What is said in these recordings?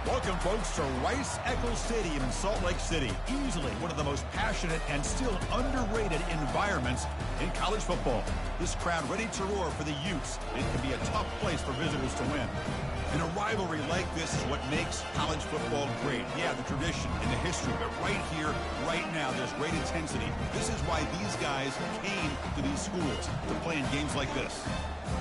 Welcome, folks, to Rice-Eccles Stadium in Salt Lake City. Easily one of the most passionate and still underrated environments in college football. This crowd ready to roar for the Utes. It can be a tough place for visitors to win. And a rivalry like this is what makes college football great. Yeah, the tradition and the history, but right here, right now, there's great intensity. This is why these guys came to these schools to play in games like this.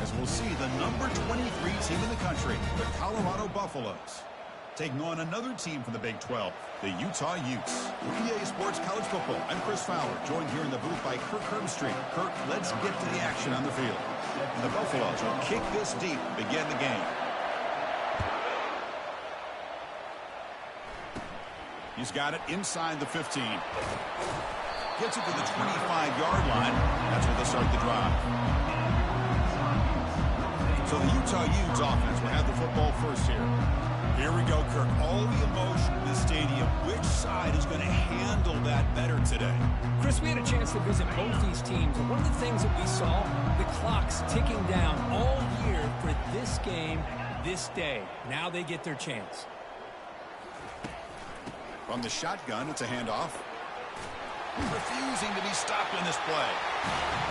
As we'll see, the number 23 team in the country, the Colorado Buffaloes, taking on another team from the Big 12, the Utah Utes. EA Sports College Football. I'm Chris Fowler, joined here in the booth by Kirk Herbstreit. Kirk, let's get to the action on the field. And the Buffaloes will kick this deep to begin the game. He's got it inside the 15. Gets it to the 25-yard line. That's where they start the drive. So the Utah Utes offense will have the football first here. Here we go, Kirk. All the emotion in the stadium. Which side is going to handle that better today? Chris, we had a chance to visit both these teams. And one of the things that we saw, the clock's ticking down all year for this game, this day. Now they get their chance. From the shotgun, it's a handoff. Refusing to be stopped in this play.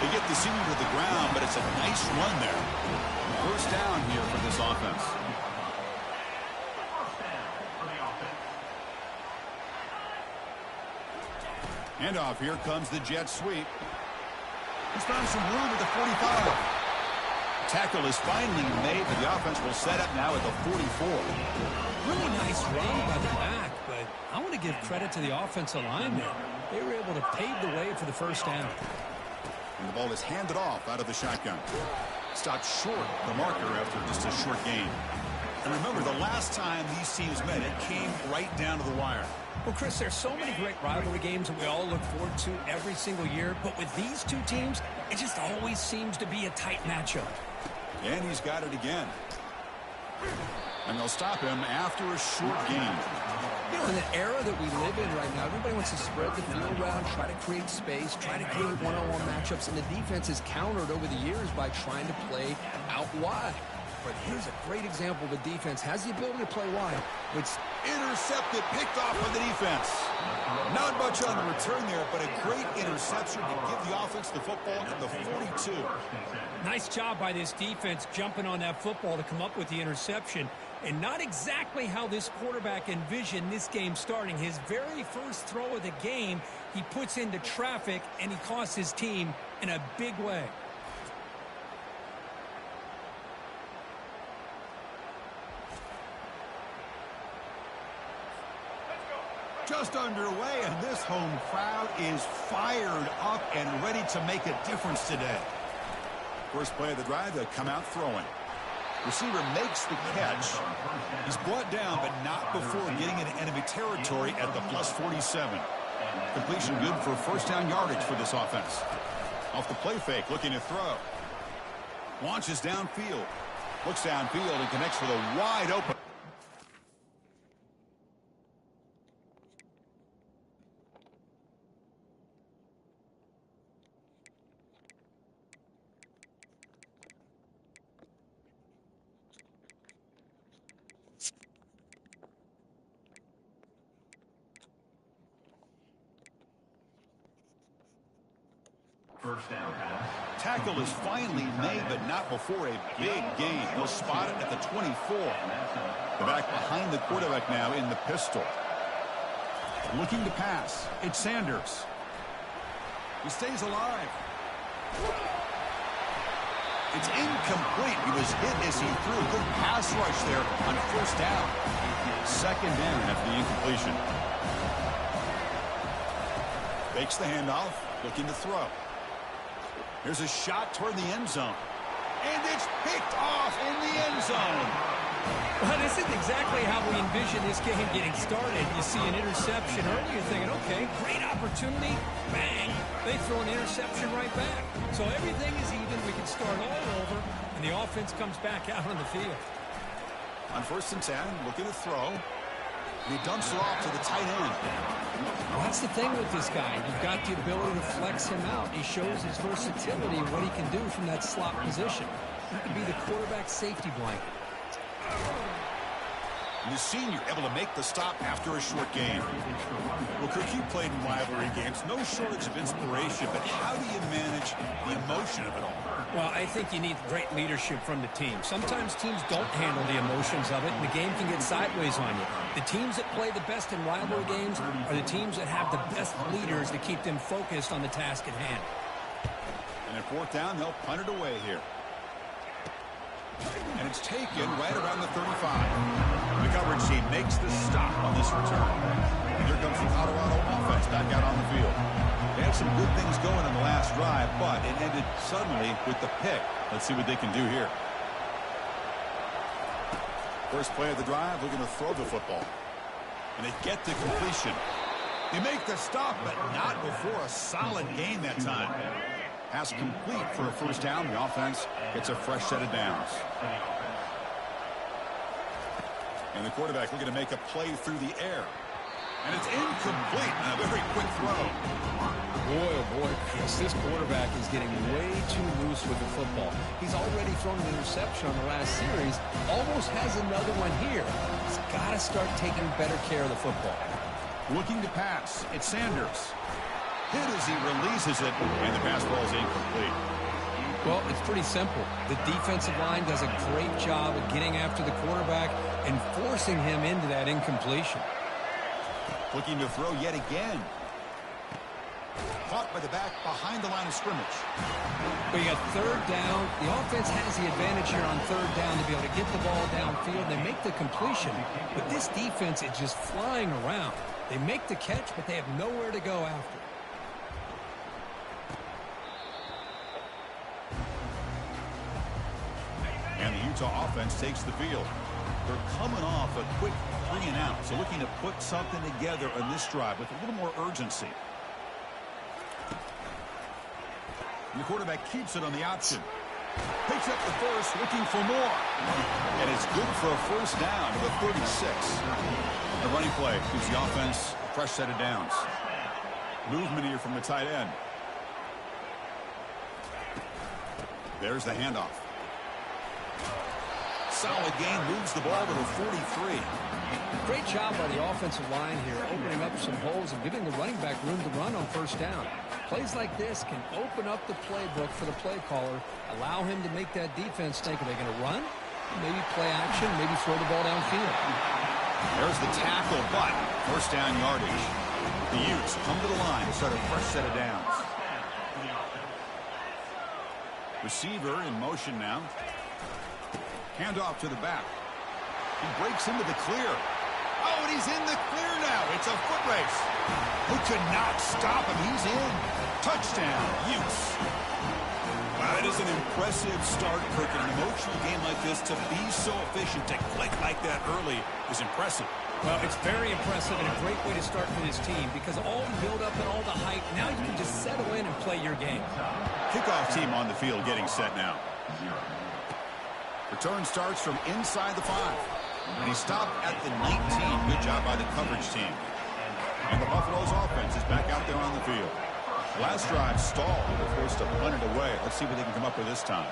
They get the senior to the ground, but it's a nice run there. First down here for this offense. Handoff, here comes the jet sweep. He's found some room at the 45. Tackle is finally made, but the offense will set up now at the 44. Really nice run by the back, but I want to give credit to the offensive line there. They were able to pave the way for the first down. And the ball is handed off out of the shotgun. Stopped short the marker after just a short gain. And remember, the last time these teams met, it came right down to the wire. Well, Chris, there's so many great rivalry games that we all look forward to every single year. But with these two teams, it just always seems to be a tight matchup. And he's got it again. And they'll stop him after a short gain. You know, in the era that we live in right now, everybody wants to spread the field around, try to create space, try to create one-on-one matchups, and the defense has countered over the years by trying to play out wide. But here's a great example. The defense has the ability to play wide. It's intercepted, picked off by the defense. Not much on the return there, but a great interception to give the offense the football at the 42. Nice job by this defense jumping on that football to come up with the interception. And not exactly how this quarterback envisioned this game starting. His very first throw of the game, he puts into traffic, and he costs his team in a big way. Just underway, and this home crowd is fired up and ready to make a difference today. First play of the drive, they come out throwing. Receiver makes the catch. He's brought down, but not before getting into enemy territory at the plus 47. Completion good for first down yardage for this offense. Off the play fake, looking to throw. Launches downfield. Looks downfield and connects with a wide open. First down pass. Tackle is finally made, but not before a big gain. He'll spot it at the 24. The back behind the quarterback now in the pistol. Looking to pass. It's Sanders. He stays alive. It's incomplete. He was hit as he threw. Good pass rush there on first down. Second down after the incompletion. Fakes the handoff. Looking to throw. Here's a shot toward the end zone. And it's picked off in the end zone. Well, this isn't exactly how we envision this game getting started. You see an interception early, you're thinking, okay, great opportunity. Bang. They throw an interception right back. So everything is even. We can start all over, and the offense comes back out on the field. On first and 10, looking to throw. And he dumps it off to the tight end. Well, that's the thing with this guy. You've got the ability to flex him out. He shows his versatility and what he can do from that slot position. He could be the quarterback safety blanket. And the senior able to make the stop after a short gain. Well, Kirk, you played in rivalry games. No shortage of inspiration, but how do you manage the emotion of it all? Well, I think you need great leadership from the team. Sometimes teams don't handle the emotions of it, and the game can get sideways on you. The teams that play the best in rivalry games are the teams that have the best leaders to keep them focused on the task at hand. And at fourth down, they'll punt it away here. And it's taken right around the 35. The coverage team makes the stop on this return. And here comes the Colorado offense back out on the field. They had some good things going on the last drive, but it ended suddenly with the pick. Let's see what they can do here. First play of the drive, looking to throw the football. And they get the completion. They make the stop, but not before a solid gain that time. Pass complete for a first down. The offense gets a fresh set of downs. And the quarterback looking to make a play through the air. And it's incomplete. And a very quick throw. Boy, oh boy, Chris, this quarterback is getting way too loose with the football. He's already thrown an interception on the last series. Almost has another one here. He's got to start taking better care of the football. Looking to pass. It's Sanders. Hit as he releases it, and the pass ball is incomplete. Well, it's pretty simple. The defensive line does a great job of getting after the quarterback and forcing him into that incompletion. Looking to throw yet again. Caught by the back behind the line of scrimmage. But you got third down. The offense has the advantage here on third down to be able to get the ball downfield. They make the completion, but this defense is just flying around. They make the catch, but they have nowhere to go after. And the Utah offense takes the field. They're coming off a quick 3-and-out, so looking to put something together on this drive with a little more urgency. And the quarterback keeps it on the option. Picks up the first, looking for more. And it's good for a first down to the 36. The running play gives the offense a fresh set of downs. Movement here from the tight end. There's the handoff. Solid gain, moves the ball to the 43. Great job by the offensive line here, opening up some holes and giving the running back room to run on first down. Plays like this can open up the playbook for the play caller, allow him to make that defense think, are they going to run? Maybe play action, maybe throw the ball downfield. There's the tackle, but first down yardage. The Utes come to the line to start a fresh set of downs. Receiver in motion now. Handoff to the back. He breaks into the clear. Oh, and he's in the clear now. It's a foot race. Who could not stop him? He's in. Touchdown, Utes. Wow, that is an impressive start, Kirk. In an emotional game like this, to be so efficient, to click like that early is impressive. Well, it's very impressive and a great way to start for this team because all the build-up and all the hype, now you can just settle in and play your game. Kickoff team on the field getting set now. Return starts from inside the 5. And he stopped at the 19. Good job by the coverage team. And the Buffalo's offense is back out there on the field. Last drive stalled. They're forced to punt it away. Let's see what they can come up with this time.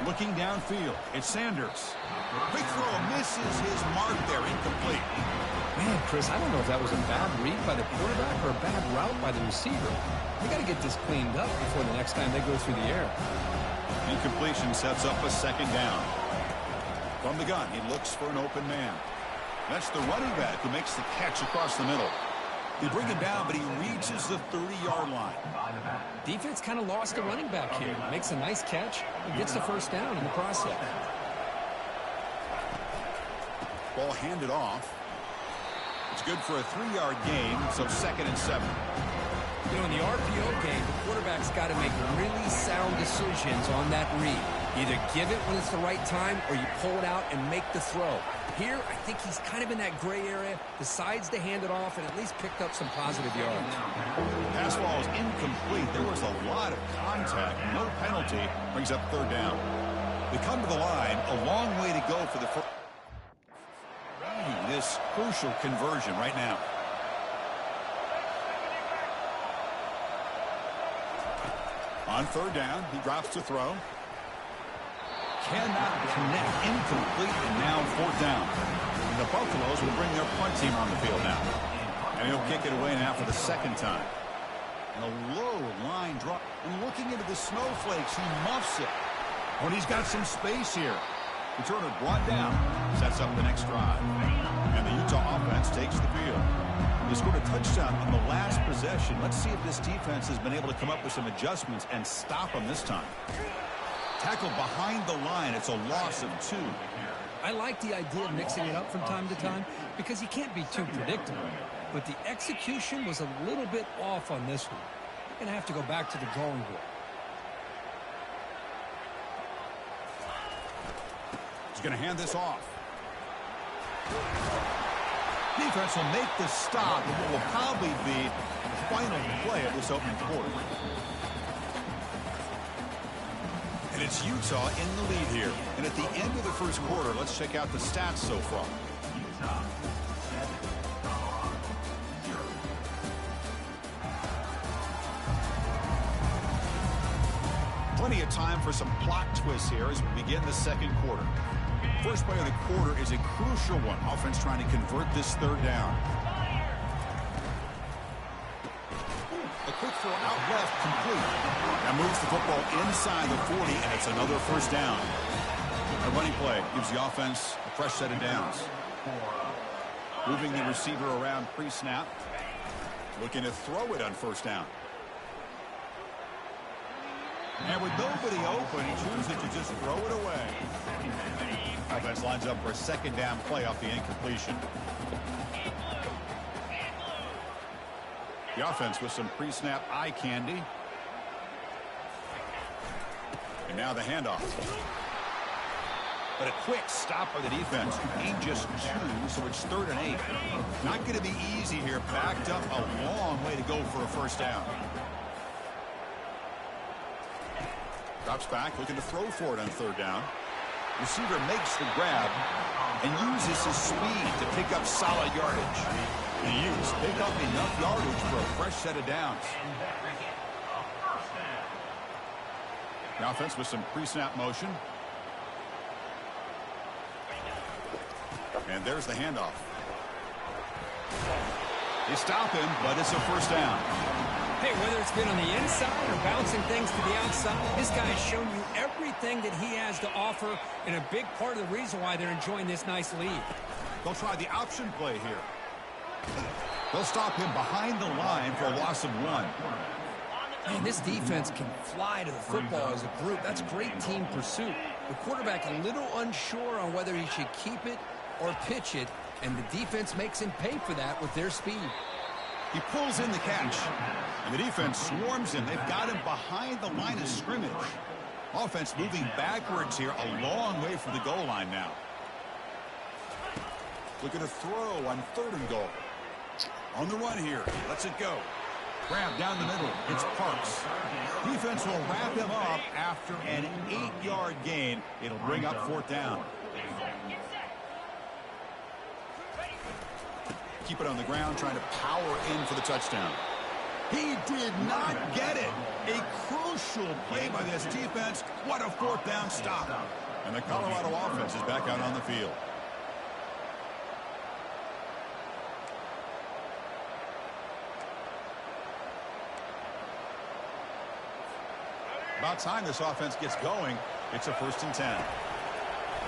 Looking downfield, it's Sanders. Quick throw, misses his mark there, incomplete. Man, Chris, I don't know if that was a bad read by the quarterback or a bad route by the receiver. They got to get this cleaned up before the next time they go through the air. Incompletion sets up a second down. From the gun, he looks for an open man. That's the running back who makes the catch across the middle. They bring him down, but he reaches the 30-yard line. Defense kind of lost the running back here. Makes a nice catch and gets the first down in the process. Ball handed off. It's good for a 3-yard gain, so 2nd and 7. You know, in the RPO game, the quarterback's got to make really sound decisions on that read. Either give it when it's the right time or you pull it out and make the throw. Here, I think he's kind of in that gray area, decides to hand it off and at least picked up some positive yards. Pass ball is incomplete. There was a lot of contact. No penalty. Brings up 3rd down. They come to the line. A long way to go for the first. This crucial conversion right now. On 3rd down, he drops to throw. cannot connect. Incomplete, and now fourth down. And the Buffaloes will bring their punt team on the field now. And he'll kick it away now for the second time. And a low line drop. And looking into the snowflakes, he muffs it. But he's got some space here. Returner brought down. Sets up the next drive. And the Utah offense takes the field. They scored a touchdown on the last possession. Let's see if this defense has been able to come up with some adjustments and stop them this time. Tackled behind the line. It's a loss of 2. I like the idea of mixing it up from time to time because you can't be too predictable. But the execution was a little bit off on this one. You're going to have to go back to the drawing board. He's going to hand this off. Defense will make the stop in what will probably be the final play of this opening quarter. And it's Utah in the lead here. And at the end of the first quarter, let's check out the stats so far. Utah 7-0. Plenty of time for some plot twists here as we begin the second quarter. First play of the quarter is a crucial one. Offense trying to convert this third down. A quick throw out left, complete. That moves the football inside the 40, and it's another first down. A running play gives the offense a fresh set of downs. Moving the receiver around pre-snap. Looking to throw it on first down. And with nobody open, he chooses to just throw it away. Offense lines up for a second down play off the incompletion. The offense with some pre-snap eye candy. And now the handoff. But a quick stop by the defense. Gain just 2, so it's 3rd and 8. Not going to be easy here. Backed up a long way to go for a first down. Drops back, looking to throw for it on 3rd down. Receiver makes the grab and uses his speed to pick up solid yardage. He pick up enough yardage for a fresh set of downs. The offense with some pre-snap motion. And there's the handoff. They stop him, but it's a first down. Hey, whether it's been on the inside or bouncing things to the outside, this guy has shown you everything that he has to offer, and a big part of the reason why they're enjoying this nice lead. They'll try the option play here. They'll stop him behind the line for a loss of 1. Man, this defense can fly to the football as a group. That's great team pursuit. The quarterback a little unsure on whether he should keep it or pitch it, and the defense makes him pay for that with their speed. He pulls in the catch, and the defense swarms him. They've got him behind the line of scrimmage. Offense moving backwards here, a long way from the goal line now. Looking to throw on 3rd and goal. On the run here, lets it go. Grab down the middle, it's Parks. Defense will wrap him up after an 8-yard gain. It'll bring up 4th down. Keep it on the ground, trying to power in for the touchdown. He did not get it. A crucial play by this defense. What a 4th down stop. And the Colorado offense is back out on the field. About time this offense gets going. It's a 1st and 10.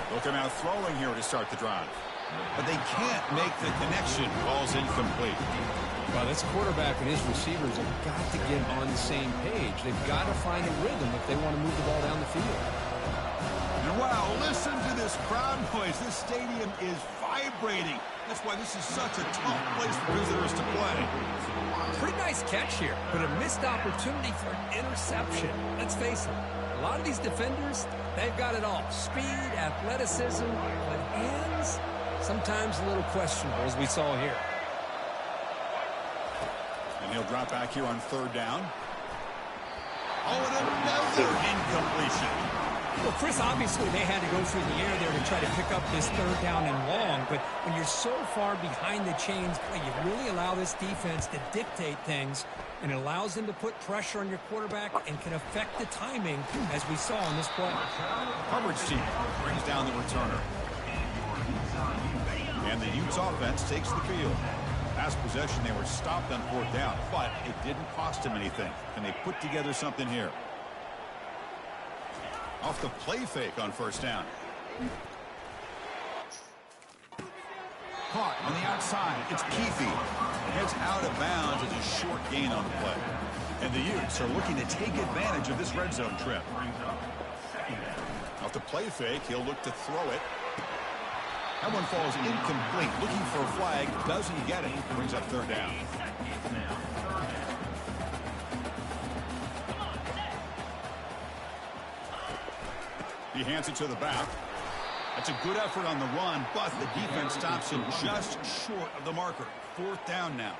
They'll come out throwing here to start the drive. But they can't make the connection. Ball's incomplete. Well, this quarterback and his receivers have got to get on the same page. They've got to find a rhythm if they want to move the ball down the field. And wow, listen to this crowd noise. This stadium is vibrating. That's why this is such a tough place for visitors to play. Pretty nice catch here, but a missed opportunity for an interception. Let's face it, a lot of these defenders, they've got it all. Speed, athleticism, but hands, sometimes a little questionable, as we saw here. And he'll drop back here on 3rd down. Oh, and another incompletion. Well, Chris, obviously they had to go through the air there to try to pick up this 3rd down and long, but when you're so far behind the chains, you really allow this defense to dictate things. and it allows them to put pressure on your quarterback and can affect the timing, as we saw in this play. Coverage team brings down the returner. And the Utes offense takes the field. Last possession, they were stopped on 4th down, but it didn't cost them anything. And they put together something here. Off the play fake on 1st down. Caught on the outside. It's Keefe. Heads out of bounds as a short gain on the play. And the Utes are looking to take advantage of this red zone trip. Off the play fake, he'll look to throw it. That one falls incomplete. Looking for a flag. Doesn't get it. Brings up 3rd down. He hands it to the back. That's a good effort on the run, but the defense stops him just short of the marker. 4th down now.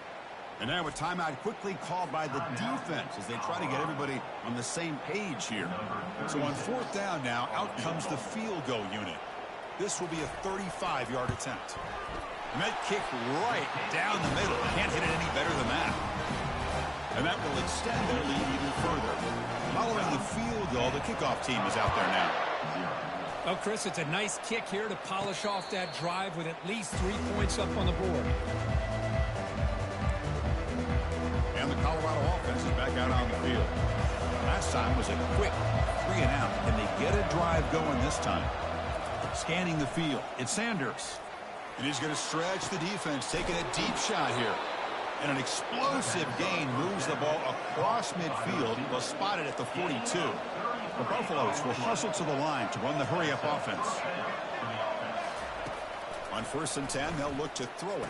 And now a timeout quickly called by the defense as they try to get everybody on the same page here. So on 4th down now, out comes the field goal unit. This will be a 35-yard attempt. And that kick right down the middle. Can't hit it any better than that. And that will extend their lead even further. Following the field goal, the kickoff team is out there now. Well, Chris, it's a nice kick here to polish off that drive with at least 3 points up on the board. And the Colorado offense is back out on the field. Last time was a quick 3 and out. Can they get a drive going this time? Scanning the field, it's Sanders. And he's going to stretch the defense, taking a deep shot here. And an explosive gain moves the ball across midfield. He was spotted at the 42. The Buffaloes will hustle to the line to run the hurry-up offense. On 1st and 10, they'll look to throw it.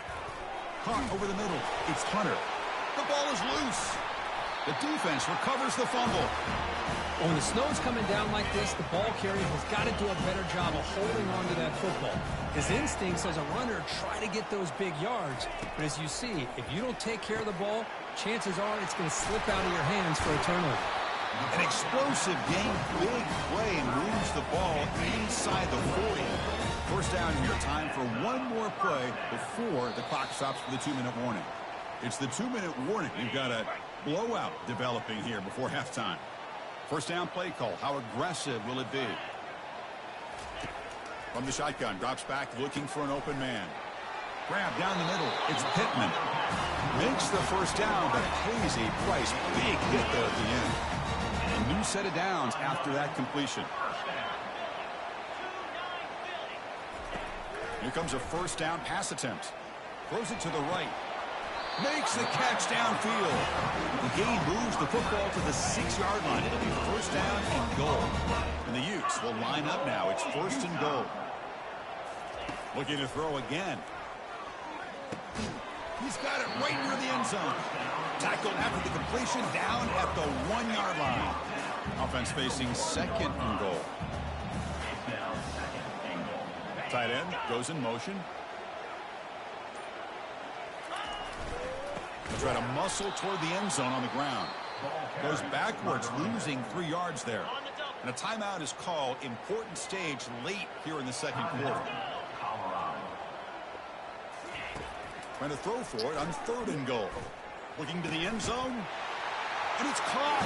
Caught over the middle. It's Hunter. The ball is loose. The defense recovers the fumble. When the snow's coming down like this, the ball carrier has got to do a better job of holding on to that football. His instincts as a runner try to get those big yards. But as you see, if you don't take care of the ball, chances are it's going to slip out of your hands for a turnover. An explosive game, big play, and moves the ball inside the 40. 1st down here, time for one more play before the clock stops for the 2-minute warning. It's the 2-minute warning. We've got a blowout developing here before halftime. 1st down play call. How aggressive will it be? From the shotgun, drops back, looking for an open man. Grab down the middle. It's Pittman. Makes the 1st down, but pays a price. Big hit there at the end. A new set of downs after that completion. Here comes a 1st down pass attempt. Throws it to the right. Makes the catch downfield. The gain moves the football to the 6-yard line. It'll be 1st down and goal. And the Utes will line up now. It's 1st and goal. Looking to throw again. He's got it right near the end zone. Tackled after the completion, down at the 1-yard line. Offense facing 2nd and goal. Tight end goes in motion. He'll try to muscle toward the end zone on the ground. Goes backwards, losing 3 yards there. And a timeout is called. Important stage late here in the 2nd quarter. Trying to throw for it on 3rd and goal. Looking to the end zone. And it's caught.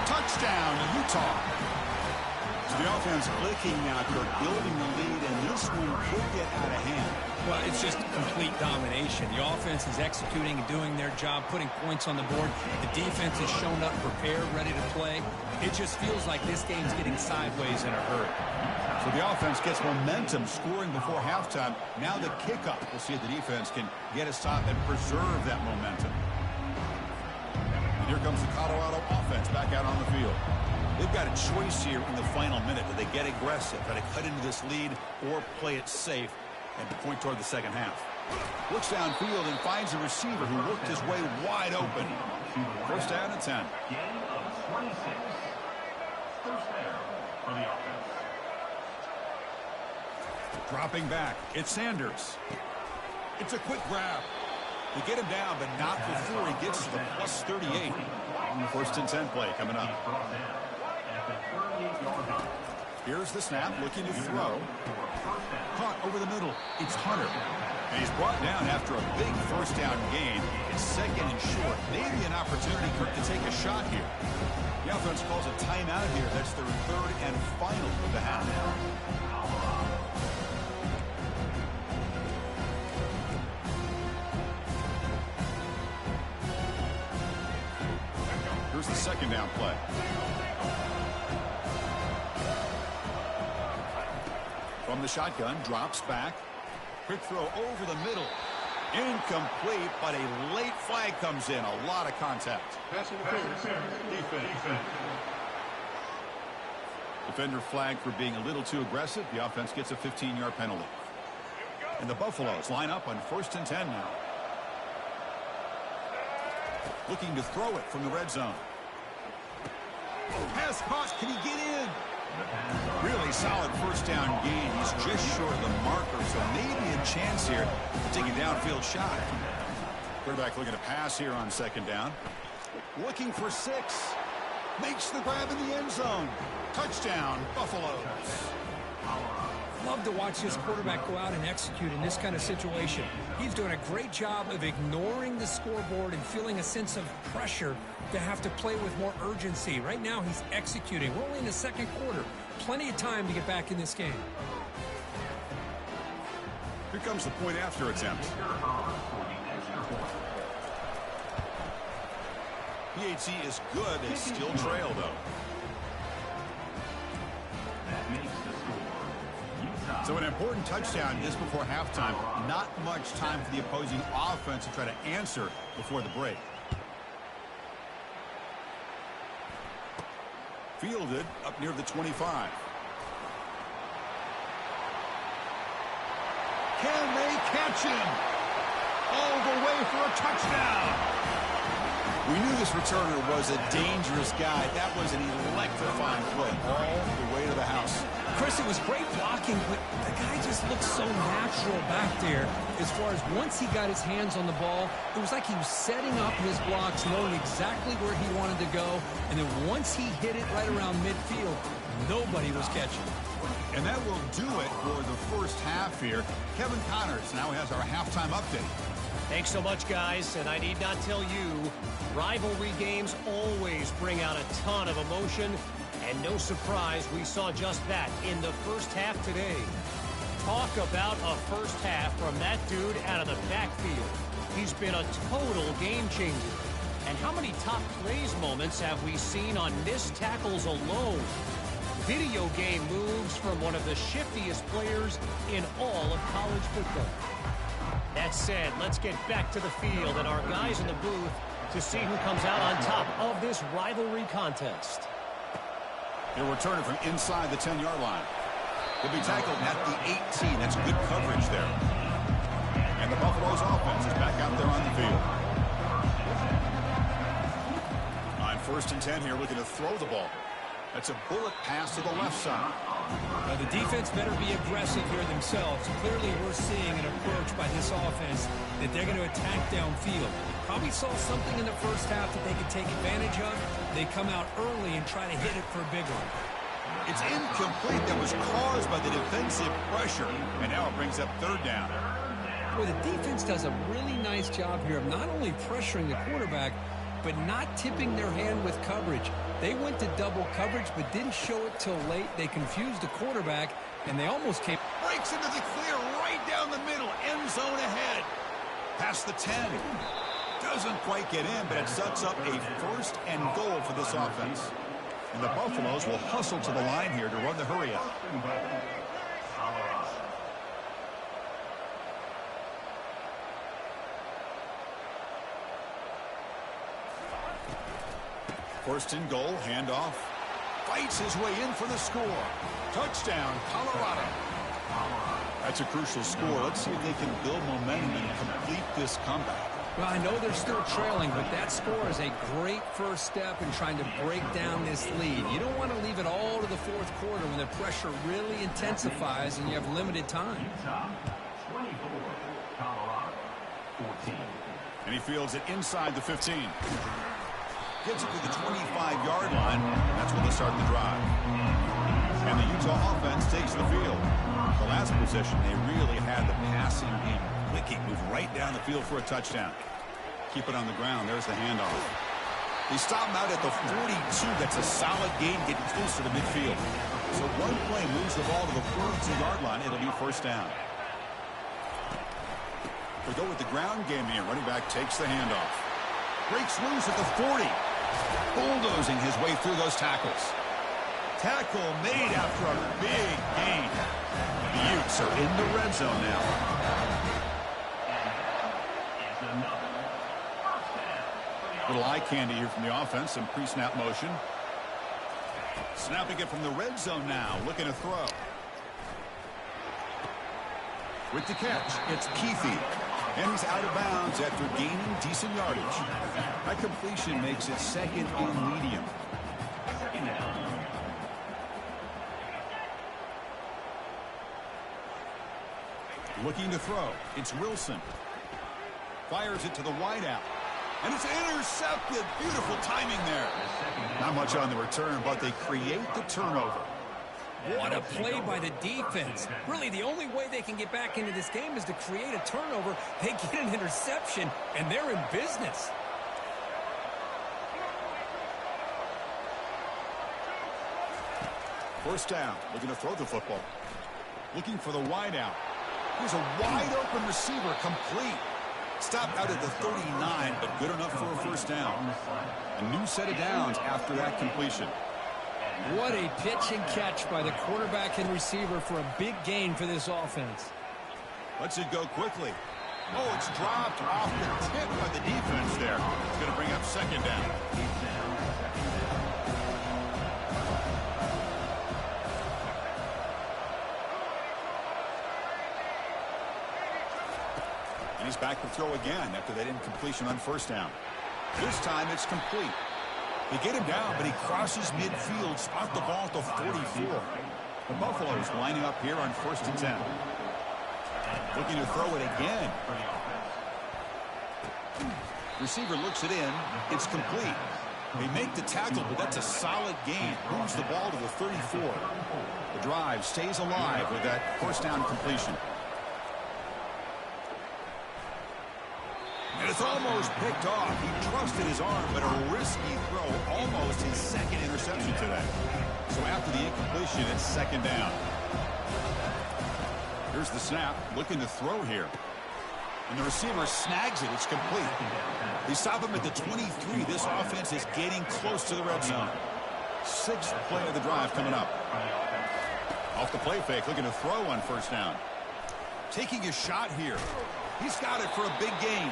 Touchdown, Utah. So the offense clicking now. They're building the lead, and this one could get out of hand. Well, it's just complete domination. The offense is executing and doing their job, putting points on the board. The defense has shown up, prepared, ready to play. It just feels like this game's getting sideways in a hurry. So the offense gets momentum, scoring before halftime. Now the kickoff. We'll see if the defense can get a stop and preserve that momentum. And here comes the Colorado offense back out on the field. They've got a choice here in the final minute. Do they get aggressive, try to cut into this lead, or play it safe and point toward the 2nd half? Looks downfield and finds a receiver who worked his way wide open. 1st down and 10. Dropping back, it's Sanders. It's a quick grab. They get him down, but not before he gets to the plus 38. 1st and 10 play coming up. Here's the snap, looking to throw. Caught over the middle. It's Hunter. And he's brought down after a big first down gain. It's second and short. Maybe an opportunity to take a shot here. The offense calls a timeout here. That's their third and final of the half. Here's the second down play. From the shotgun, drops back. Quick throw over the middle. Incomplete, but a late flag comes in. A lot of contact. Defender flagged for being a little too aggressive. The offense gets a 15-yard penalty. And the Buffaloes line up on 1st and 10 now. Looking to throw it from the red zone. Pass caught. Can he get in? Really solid first down gain. He's just short of the marker, so maybe a chance here to take a downfield shot. Quarterback looking to pass here on second down. Looking for 6. Makes the grab in the end zone. Touchdown, Buffaloes. Love to watch this quarterback go out and execute in this kind of situation. He's doing a great job of ignoring the scoreboard and feeling a sense of pressure to have to play with more urgency. Right now, he's executing. We're only in the second quarter. Plenty of time to get back in this game. Here comes the point after attempt. PAT is good. They still trail, though. So an important touchdown just before halftime. Not much time for the opposing offense to try to answer before the break. Fielded up near the 25. Can they catch him? All the way for a touchdown. We knew this returner was a dangerous guy. That was an electrifying play all the way to the house. Chris, it was great blocking, but the guy just looked so natural back there. As far as once he got his hands on the ball, it was like he was setting up his blocks, knowing exactly where he wanted to go. And then once he hit it right around midfield, nobody was catching. And that will do it for the first half here. Kevin Connors now has our halftime update. Thanks so much, guys. And I need not tell you, rivalry games always bring out a ton of emotion. And no surprise, we saw just that in the first half today. Talk about a first half from that dude out of the backfield. He's been a total game changer. And how many top plays moments have we seen on missed tackles alone? Video game moves from one of the shiftiest players in all of college football. That said, let's get back to the field and our guys in the booth to see who comes out on top of this rivalry contest. He'll return it from inside the 10-yard line. He'll be tackled at the 18. That's good coverage there. And the Buffaloes offense is back out there on the field. On 1st and 10 here, looking to throw the ball. That's a bullet pass to the left side. Now, the defense better be aggressive here themselves. Clearly, we're seeing an approach by this offense that they're going to attack downfield. Probably saw something in the first half that they could take advantage of. They come out early and try to hit it for a big one. It's incomplete. That was caused by the defensive pressure. And now it brings up 3rd down. Well, the defense does a really nice job here of not only pressuring the quarterback, but not tipping their hand with coverage. They went to double coverage, but didn't show it till late. They confused the quarterback, and they almost came. Breaks into the clear right down the middle. End zone ahead. Past the 10. Doesn't quite get in, but it sets up a 1st and goal for this offense. And the Buffaloes will hustle to the line here to run the hurry up. First and goal, handoff. Fights his way in for the score. Touchdown, Colorado. That's a crucial score. Let's see if they can build momentum and complete this comeback. Well, I know they're still trailing, but that score is a great first step in trying to break down this lead. You don't want to leave it all to the 4th quarter when the pressure really intensifies and you have limited time. 24, Colorado, 14. And he fields it inside the 15. Gets it to the 25-yard line. That's when they start the drive. And the Utah offense takes the field. The last possession, they really had the passing game clicking, move right down the field for a touchdown. Keep it on the ground. There's the handoff. They stop him out at the 42. That's a solid gain, getting closer to midfield. So one play moves the ball to the 42-yard line. It'll be first down. We go with the ground game here. Running back takes the handoff. Breaks loose at the 40. Bulldozing his way through those tackles. Tackle made after a big gain. The Utes are in the red zone now. Little eye candy here from the offense. Some pre-snap motion. Snapping it from the red zone now. Looking to throw. With the catch, it's Keefe. And he's out of bounds after gaining decent yardage. That completion makes it second and medium. Looking to throw. It's Wilson. Fires it to the wideout. And it's intercepted. Beautiful timing there. Not much on the return, but they create the turnover. What a play by the defense. Really, the only way they can get back into this game is to create a turnover. They get an interception, and they're in business. First down. Looking to throw the football. Looking for the wideout. Here's a wide-open receiver, complete. Stopped out at the 39, but good enough for a first down. A new set of downs after that completion. What a pitch and catch by the quarterback and receiver for a big gain for this offense. Lets it go quickly. Oh, it's dropped off the tip by the defense there. It's going to bring up second down. And he's back to throw again after that incompletion on first down. This time it's complete. They get him down, but he crosses midfield, spot the ball at the 44. The Buffaloes lining up here on 1st and 10. Looking to throw it again. Receiver looks it in. It's complete. They make the tackle, but that's a solid gain. Moves the ball to the 34. The drive stays alive with that first down completion. And it's almost picked off. He trusted his arm, but a risky throw. Almost his second interception today. So after the incompletion, it's second down. Here's the snap. Looking to throw here. And the receiver snags it. It's complete. They stop him at the 23. This offense is getting close to the red zone. 6th play of the drive coming up. Off the play fake. Looking to throw on first down. Taking a shot here. He's got it for a big gain.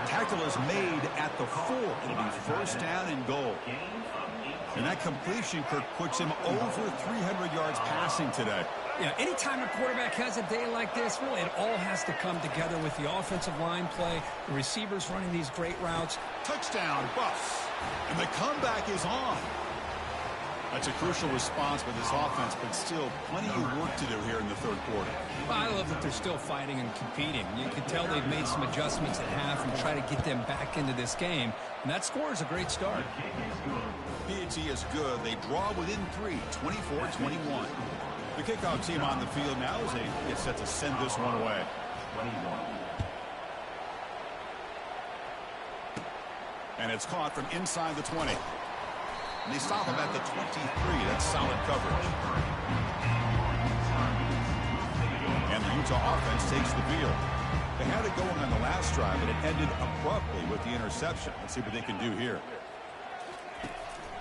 Tackle is made at the 4. It'll be first down and goal. And that completion, Kirk, puts him over 300 yards passing today. Yeah, anytime a quarterback has a day like this, really it all has to come together with the offensive line play, the receivers running these great routes. Touchdown, Buffs. And the comeback is on. That's a crucial response by this offense, but still plenty of work to do here in the third quarter. Well, I love that they're still fighting and competing. You can tell they've made some adjustments at half and try to get them back into this game. And that score is a great start. P&T is good. They draw within 3, 24-21. The kickoff team on the field now as they get set to send this one away. And it's caught from inside the 20. And they stop him at the 23. That's solid coverage. And the Utah offense takes the field. They had it going on the last drive, but it ended abruptly with the interception. Let's see what they can do here.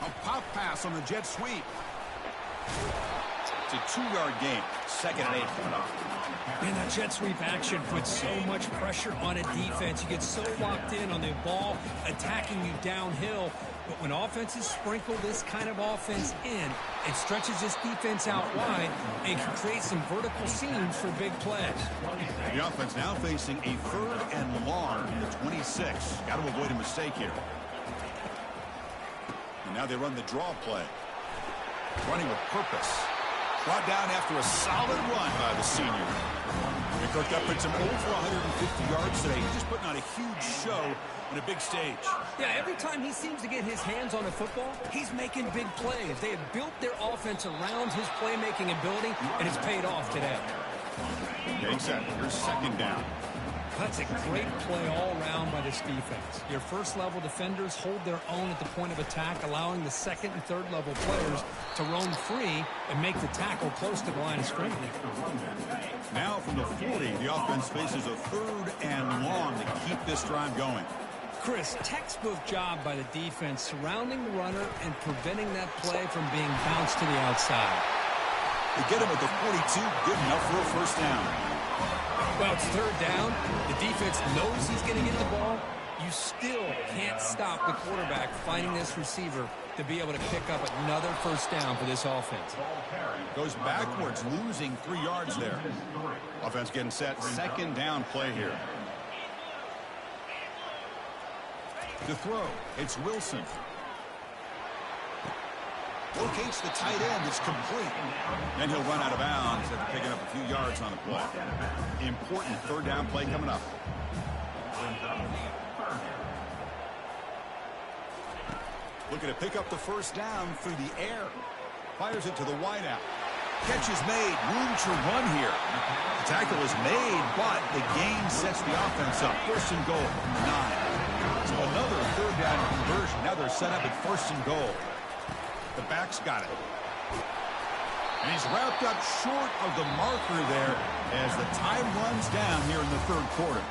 A pop pass on the jet sweep. It's a 2-yard gain. 2nd and 8 coming up. And that jet sweep action puts so much pressure on a defense. You get so locked in on the ball attacking you downhill. But when offenses sprinkle this kind of offense in, it stretches this defense out wide and can create some vertical seams for big plays. The offense now facing a 3rd and long from the 26. Got to avoid a mistake here. And now they run the draw play. Running with purpose. Brought down after a solid run by the senior. He cooked up at some over 150 yards today. He's just putting on a huge show on a big stage. Yeah, every time he seems to get his hands on a football, he's making big plays. They have built their offense around his playmaking ability, and it's paid off today. Getting set. Here's second down. That's a great play all around by this defense. Your first-level defenders hold their own at the point of attack, allowing the second and third-level players to roam free and make the tackle close to the line of scrimmage. Now from the 40, the offense faces a third and long to keep this drive going. Chris, textbook job by the defense surrounding the runner and preventing that play from being bounced to the outside. They get him at the 42, good enough for a first down. Well, it's third down. The defense knows he's going to get the ball. You still can't stop the quarterback finding this receiver to be able to pick up another first down for this offense. Goes backwards, losing 3 yards there. Offense getting set. Second down play here. To throw, it's Wilson. Locates the tight end. It's complete. Then he'll run out of bounds after picking up a few yards on the play. Important third down play coming up. Looking to pick up the first down through the air. Fires it to the wideout. Catch is made. Room to run here. The tackle is made, but the gain sets the offense up. First and goal from the 9. So another third down conversion. Now they're set up at first and goal. The back's got it. And he's wrapped up short of the marker there as the time runs down here in the third quarter.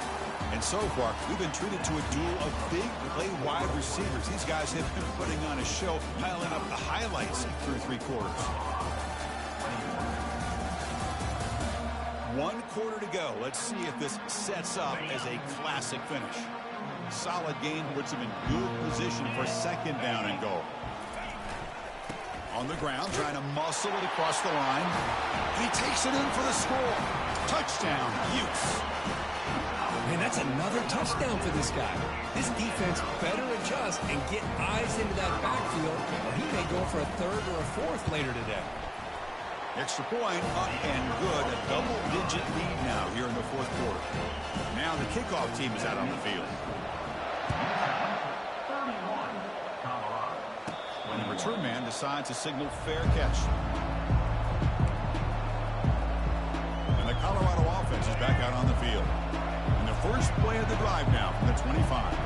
And so far, we've been treated to a duel of big play wide receivers. These guys have been putting on a show, piling up the highlights through 3 quarters. 1 quarter to go. Let's see if this sets up as a classic finish. Solid gain puts him in good position for second down and goal. On the ground, trying to muscle it across the line. He takes it in for the score. Touchdown, Utes. Man, that's another touchdown for this guy. This defense better adjust and get eyes into that backfield, or he may go for a third or a fourth later today. Extra point, up and good. A double-digit lead now here in the fourth quarter. Now the kickoff team is out on the field. And the return man decides to signal fair catch. And the Colorado offense is back out on the field. And the first play of the drive now from the 25.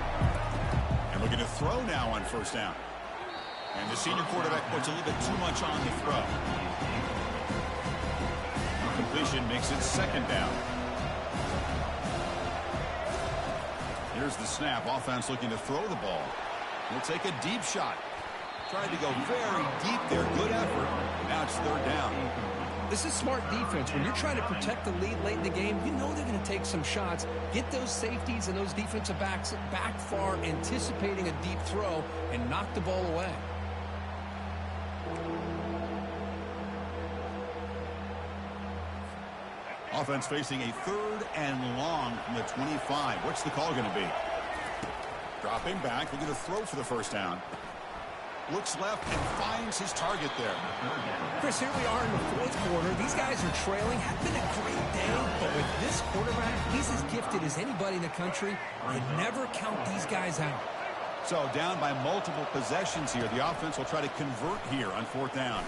And looking to throw now on first down. And the senior quarterback puts a little bit too much on the throw. Completion makes it second down. Here's the snap. Offense looking to throw the ball. We'll take a deep shot. Tried to go very deep there. Good effort. Now it's third down. This is smart defense. When you're trying to protect the lead late in the game, you know they're going to take some shots. Get those safeties and those defensive backs back far, anticipating a deep throw, and knock the ball away. Offense facing a third and long from the 25. What's the call going to be? Dropping back. They're going to throw for the first down. Looks left and finds his target there. Chris, here we are in the fourth quarter. These guys are trailing. Have been a great day, but with this quarterback, he's as gifted as anybody in the country. You never count these guys out. So down by multiple possessions here. The offense will try to convert here on fourth down.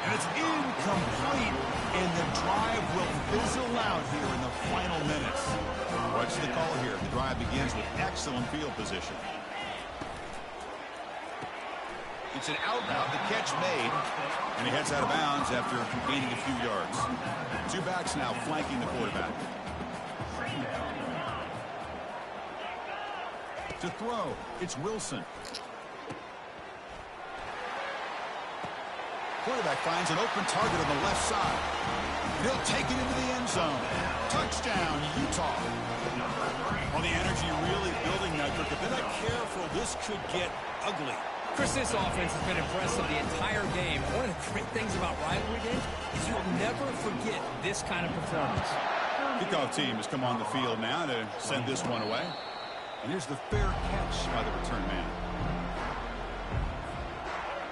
And it's incomplete, and the drive will fizzle out here in the final minutes. What's the call here? The drive begins with excellent field position. It's an out route, the catch made, and he heads out of bounds after gaining a few yards. 2 backs now flanking the quarterback. To throw, it's Wilson. Quarterback finds an open target on the left side. And he'll take it into the end zone. Touchdown, Utah. Well, the energy really building now. If they're not careful, this could get ugly. Chris, this offense has been impressive the entire game. One of the great things about rivalry games is you'll never forget this kind of performance. Kickoff team has come on the field now to send this one away. And here's the fair catch by the return man.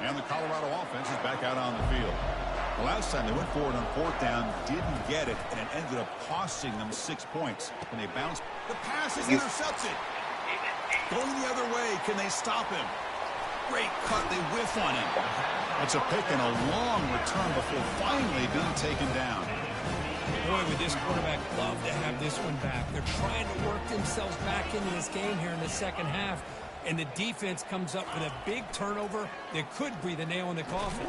And the Colorado offense is back out on the field. Last time they went forward on 4th down, didn't get it, and it ended up costing them 6 points. When they bounced, the pass is intercepted. Going the other way, can they stop him? Great cut, they whiff on him. It's a pick and a long return before finally being taken down. Boy, would this quarterback love to have this one back. They're trying to work themselves back into this game here in the second half, and the defense comes up with a big turnover that could breathe a nail in the coffin.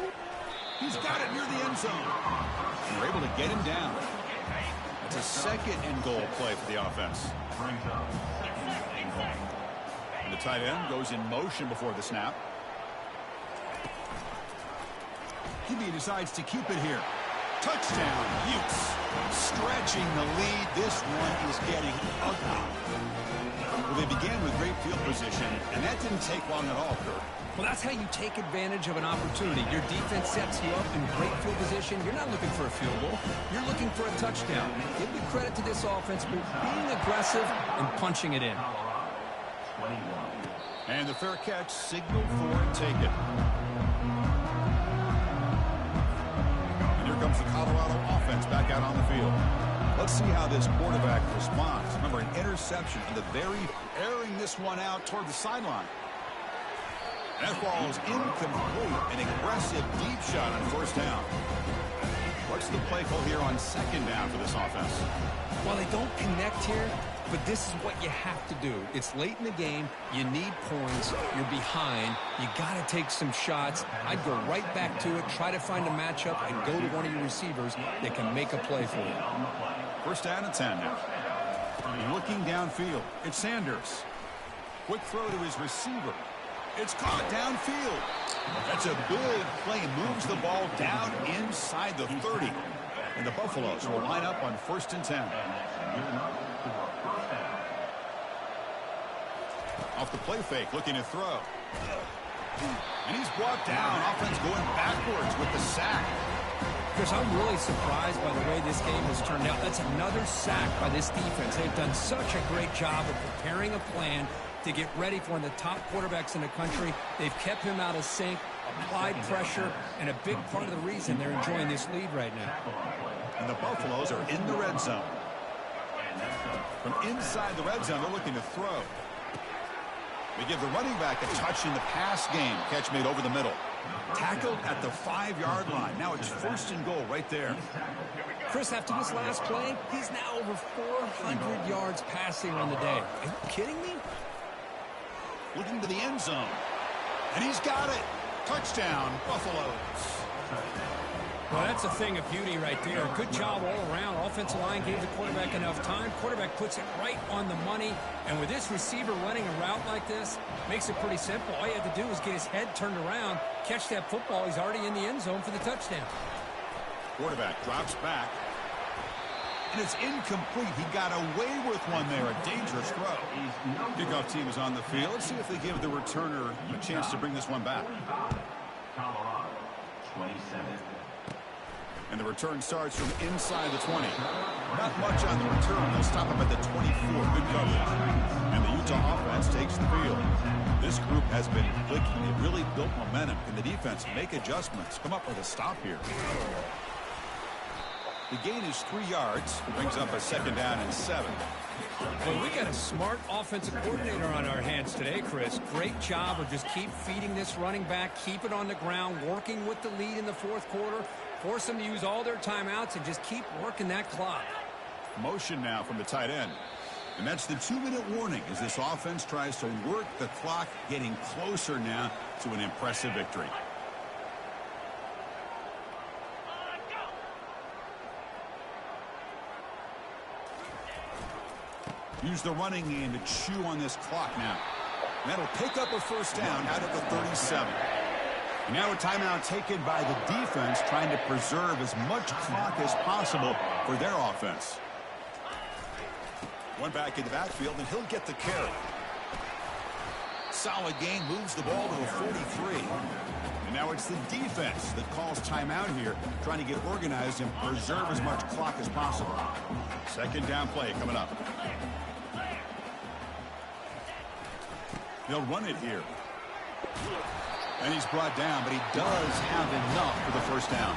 He's got it near the end zone. And they're able to get him down. It's a second and goal play for the offense. And the tight end goes in motion before the snap. QB decides to keep it here. Touchdown, Utes. Stretching the lead. This one is getting ugly. Well, they began with great field position, and that didn't take long at all, Kurt. Well, that's how you take advantage of an opportunity. Your defense sets you up in great field position. You're not looking for a field goal. You're looking for a touchdown. Give me credit to this offense for being aggressive and punching it in. And the fair catch signaled for and taken. And here comes the Colorado offense back out on the field. Let's see how this quarterback responds. Remember, an interception in the very airing this one out toward the sideline. And that ball is incomplete. An aggressive deep shot on 1st down. What's the play call here on 2nd down for this offense? Well, they don't connect here, but this is what you have to do. It's late in the game. You need points. You're behind. You got to take some shots. I'd go right back to it, try to find a matchup, and go to one of your receivers that can make a play for you. 1st down and 10 now. Looking downfield. It's Sanders. Quick throw to his receiver. It's caught downfield. That's a big play. Moves the ball down inside the 30. And the Buffaloes will line up on 1st and 10. Off the play fake, looking to throw. And he's brought down. Offense going backwards with the sack. Chris, I'm really surprised by the way this game has turned out. That's another sack by this defense. They've done such a great job of preparing a plan to get ready for one of the top quarterbacks in the country. They've kept him out of sync, applied pressure, and a big part of the reason they're enjoying this lead right now. And the Buffaloes are in the red zone. From inside the red zone, they're looking to throw. They give the running back a touch in the pass game. Catch made over the middle. Tackled at the 5-yard line. Now it's 1st and goal right there. Chris, after this last play, he's now over 400 yards passing on the day. Are you kidding me? Looking to the end zone. And he's got it. Touchdown, Buffaloes. Well, that's a thing of beauty right there. Good job all around. Offensive line gave the quarterback enough time. Quarterback puts it right on the money. And with this receiver running a route like this, makes it pretty simple. All you have to do is get his head turned around, catch that football. He's already in the end zone for the touchdown. Quarterback drops back. And it's incomplete. He got away with one there. A dangerous throw. Kickoff team is on the field. Let's see if they give the returner a chance to bring this one back. Colorado, 27. And the return starts from inside the 20. Not much on the return. They'll stop him at the 24. Good coverage. And the Utah offense takes the field. This group has been clicking. They've really built momentum. Can the defense make adjustments? Come up with a stop here. The gain is 3 yards. Brings up a 2nd down and 7. Well, we got a smart offensive coordinator on our hands today, Chris. Great job of just keep feeding this running back, keep it on the ground, working with the lead in the 4th quarter, force them to use all their timeouts, and just keep working that clock. Motion now from the tight end. And that's the 2-minute warning as this offense tries to work the clock, getting closer now to an impressive victory. Use the running game to chew on this clock now. And that'll pick up a 1st down out of the 37. And now a timeout taken by the defense, trying to preserve as much clock as possible for their offense. One back in the backfield, and he'll get the carry. Solid gain, moves the ball to the 43. And now it's the defense that calls timeout here, trying to get organized and preserve as much clock as possible. 2nd down play coming up. They'll run it here. And he's brought down, but he does have enough for the first down.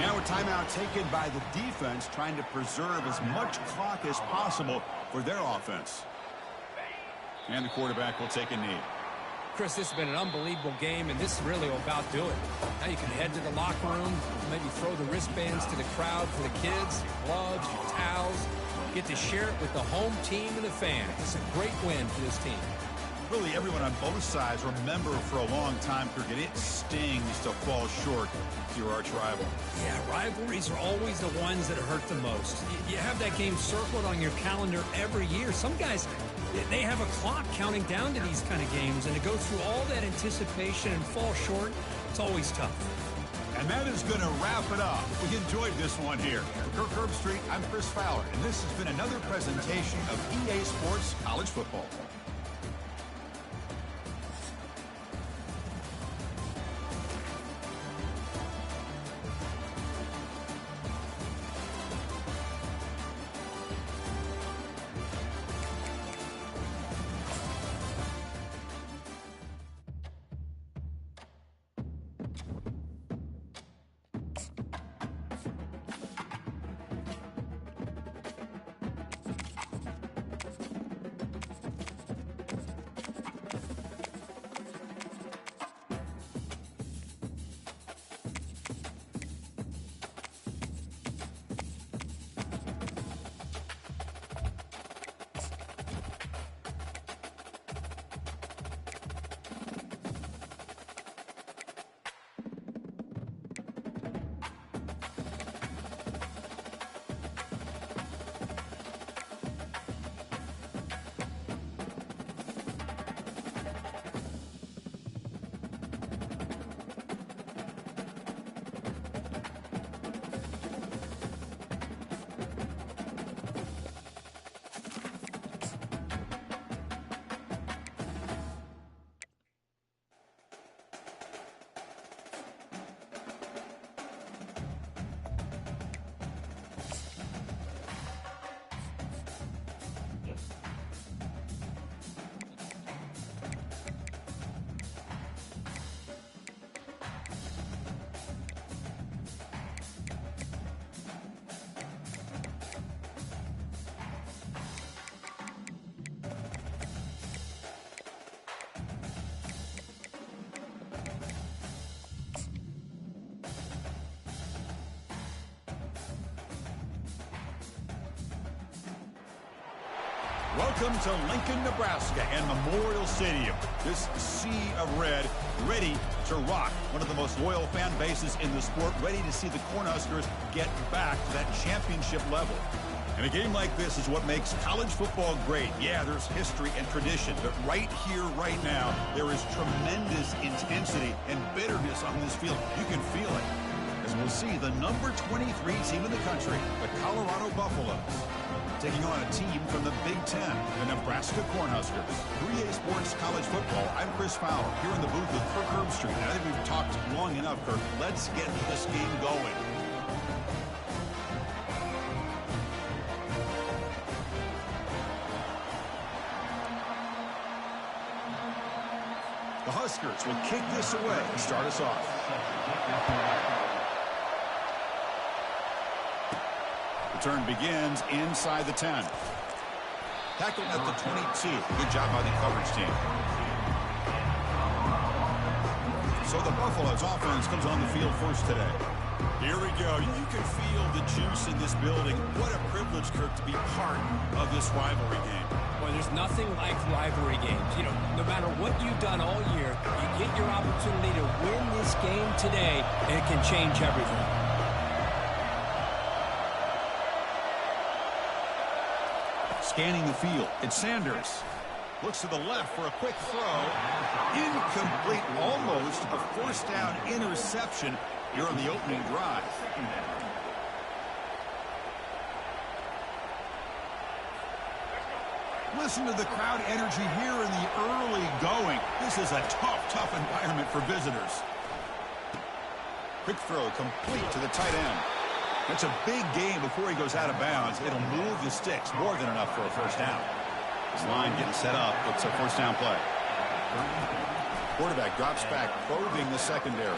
Now a timeout taken by the defense, trying to preserve as much clock as possible for their offense. And the quarterback will take a knee. Chris, this has been an unbelievable game, and this is really about doing it. Now you can head to the locker room, maybe throw the wristbands to the crowd for the kids, your gloves, your towels. Get to share it with the home team and the fans. It's a great win for this team. Really, everyone on both sides remember for a long time, Cricket, it stings to fall short to your arch rival. Yeah, rivalries are always the ones that hurt the most. You have that game circled on your calendar every year. Some guys, they have a clock counting down to these kind of games, and to go through all that anticipation and fall short, it's always tough. And that is going to wrap it up. We enjoyed this one here. For KREW Street, I'm Chris Fowler, and this has been another presentation of EA Sports College Football. Welcome to Lincoln, Nebraska and Memorial Stadium. This sea of red, ready to rock. One of the most loyal fan bases in the sport, ready to see the Cornhuskers get back to that championship level. And a game like this is what makes college football great. Yeah, there's history and tradition, but right here, right now, there is tremendous intensity and bitterness on this field. You can feel it. As we'll see, the number 23 team in the country, the Colorado Buffaloes, taking on a team from the Big Ten, the Nebraska Cornhuskers. KREW Sports College Football, I'm Chris Fowler, here in the booth with KREW Street. I think we've talked long enough, Kirk. Let's get this game going. The Huskers will kick this away and start us off. Return begins inside the 10. Tackled at the 22. Good job by the coverage team. So the Buffaloes offense comes on the field first today. Here we go. You can feel the juice in this building. What a privilege, Kirk, to be part of this rivalry game. Well, there's nothing like rivalry games. You know, no matter what you've done all year, you get your opportunity to win this game today, and it can change everything. Scanning the field, it's Sanders. Looks to the left for a quick throw. Incomplete, almost a first down interception here on the opening drive. Listen to the crowd energy here in the early going. This is a tough environment for visitors. Quick throw complete to the tight end. It's a big game before he goes out of bounds. It'll move the sticks more than enough for a first down. This line getting set up. It's a first down play. Quarterback drops back, probing the secondary.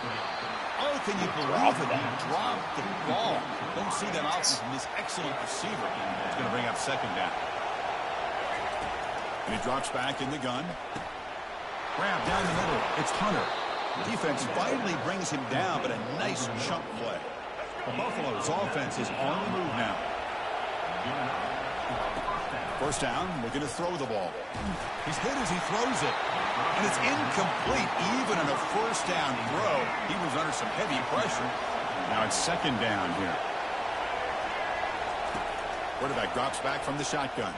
Oh, can you believe it? He dropped the ball. Don't see that often from this excellent receiver. It's going to bring up second down. And he drops back in the gun. Grab down the middle. It's Hunter. The defense finally brings him down, but a nice chunk play. The Buffalo's offense is on the move now. First down, looking to throw the ball. He's hit as he throws it. And it's incomplete. Even in a first down throw, he was under some heavy pressure. Now it's second down here. Quarterback drops back from the shotgun.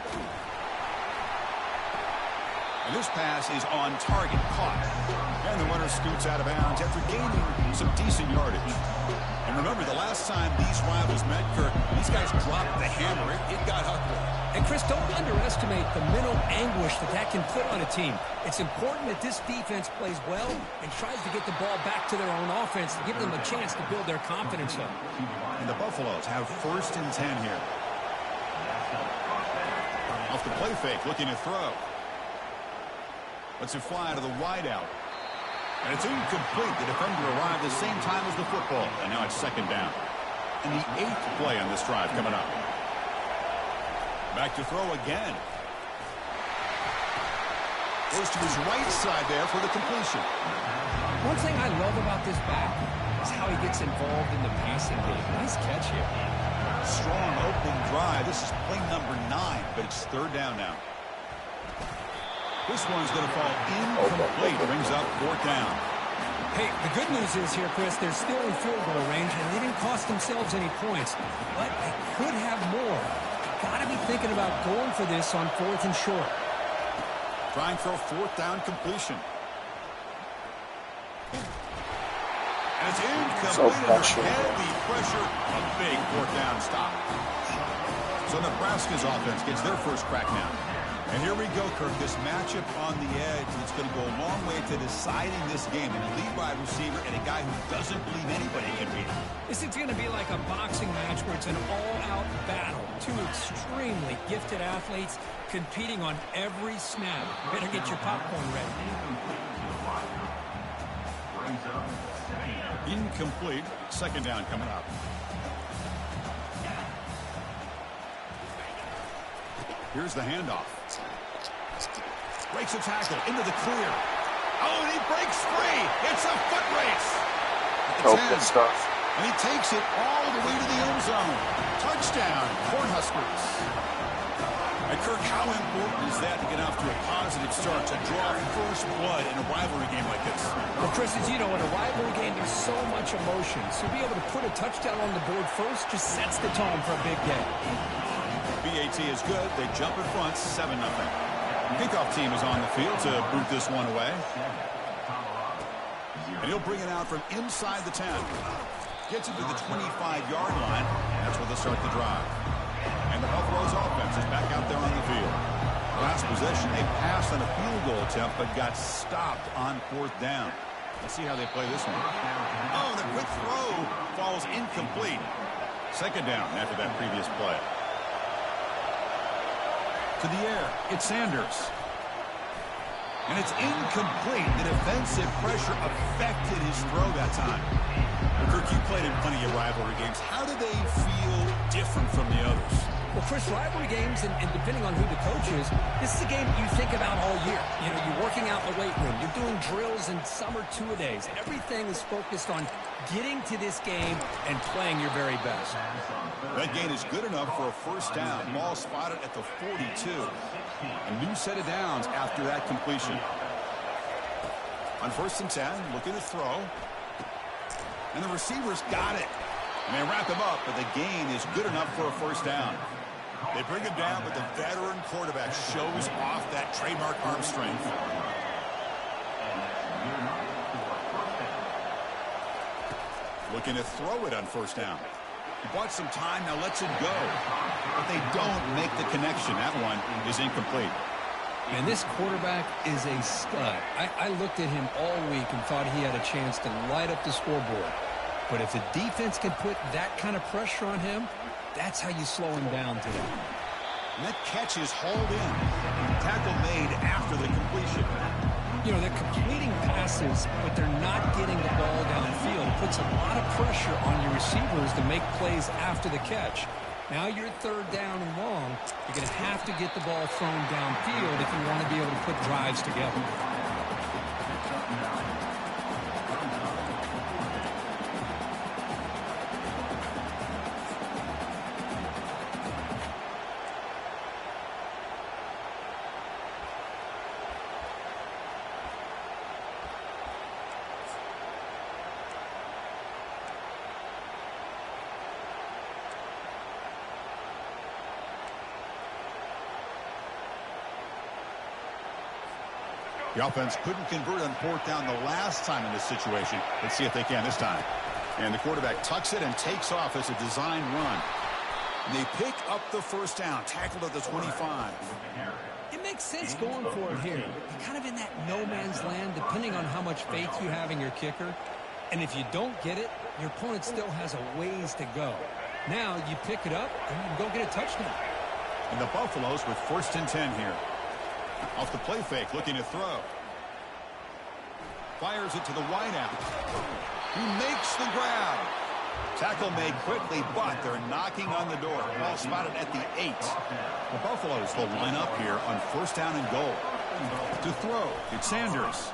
And this pass is on target, caught. And the runner scoots out of bounds after gaining some decent yardage. And remember, the last time these rivals met, Kirk, these guys dropped the hammer. It got ugly. And, Chris, don't underestimate the mental anguish that can put on a team. It's important that this defense plays well and tries to get the ball back to their own offense to give them a chance to build their confidence up. And the Buffaloes have 1st and 10 here. Off the play fake, looking to throw. Lets it fly to the wideout. And it's incomplete. The defender arrived the same time as the football. And now it's second down. And the 8th play on this drive coming up. Back to throw again. Goes to his right side there for the completion. One thing I love about this back is how he gets involved in the passing game. Nice catch here. Strong opening drive. This is play number 9, but it's third down now. This one's going to fall incomplete. Brings up 4th down. Hey, the good news is here, Chris, they're still in field goal range, and they didn't cost themselves any points. But they could have more. Got to be thinking about going for this on 4th and short. Trying for a 4th down completion. And it's incomplete. Heavy pressure. A big 4th down stop. So Nebraska's offense gets their first crack now. And here we go, Kirk. This matchup on the edge, it's going to go a long way to deciding this game. An elite wide receiver and a guy who doesn't believe anybody can beat him. This is going to be like a boxing match where it's an all-out battle. 2 extremely gifted athletes competing on every snap. Better get your popcorn ready. Incomplete. Second down coming up. Here's the handoff. Breaks a tackle into the clear. Oh, and he breaks free. It's a foot race. Good stuff. And he takes it all the way to the end zone. Touchdown, Cornhuskers. And Kirk, how important is that to get off to a positive start, to draw first blood in a rivalry game like this? Well, Chris, as you know, in a rivalry game, there's so much emotion. So be able to put a touchdown on the board first just sets the tone for a big game. BAT is good. They jump in front, 7-0. Kickoff team is on the field to boot this one away. And he'll bring it out from inside the 10. Gets it to the 25-yard line. That's where they'll start the drive. And the Buffalo's offense is back out there on the field. Last possession, they passed on a field goal attempt, but got stopped on 4th down. Let's see how they play this one. Oh, the quick throw falls incomplete. Second down after that previous play. To the air, it's Sanders. And it's incomplete. The defensive pressure affected his throw that time. Kirk, you played in plenty of rivalry games. How do they feel different from the others? Well, Chris, rivalry games, and depending on who the coach is, this is a game you think about all year. You know, you're working out in the weight room. You're doing drills, and some are 2-a-days. Everything is focused on getting to this game and playing your very best. That gain is good enough for a first down. Ball spotted at the 42. A new set of downs after that completion. On 1st and 10, looking to throw. And the receivers got it. And they wrap him up, but the gain is good enough for a first down. They bring him down, but the veteran quarterback shows off that trademark arm strength. Looking to throw it on 1st down. He bought some time, now lets it go. But they don't make the connection. That one is incomplete. And this quarterback is a stud. I looked at him all week and thought he had a chance to light up the scoreboard. But if the defense can put that kind of pressure on him, that's how you slow him down today. And that catch is hauled in. Tackle made after the completion. You know, they're completing passes, but they're not getting the ball downfield. It puts a lot of pressure on your receivers to make plays after the catch. Now you're third down and long. You're going to have to get the ball thrown downfield if you want to be able to put drives together. The offense couldn't convert on fourth down the last time in this situation. Let's see if they can this time. And the quarterback tucks it and takes off as a design run. And they pick up the first down, tackled at the 25. It makes sense going for it here. You're kind of in that no man's land, depending on how much faith you have in your kicker. And if you don't get it, your opponent still has a ways to go. Now you pick it up and you can go get a touchdown. And the Buffaloes with 1st and 10 here. Off the play fake, looking to throw. Fires it to the wideout. He makes the grab. Tackle made quickly, but they're knocking on the door. Ball spotted at the 8. The Buffaloes will line up here on 1st down and goal. To throw, it's Sanders.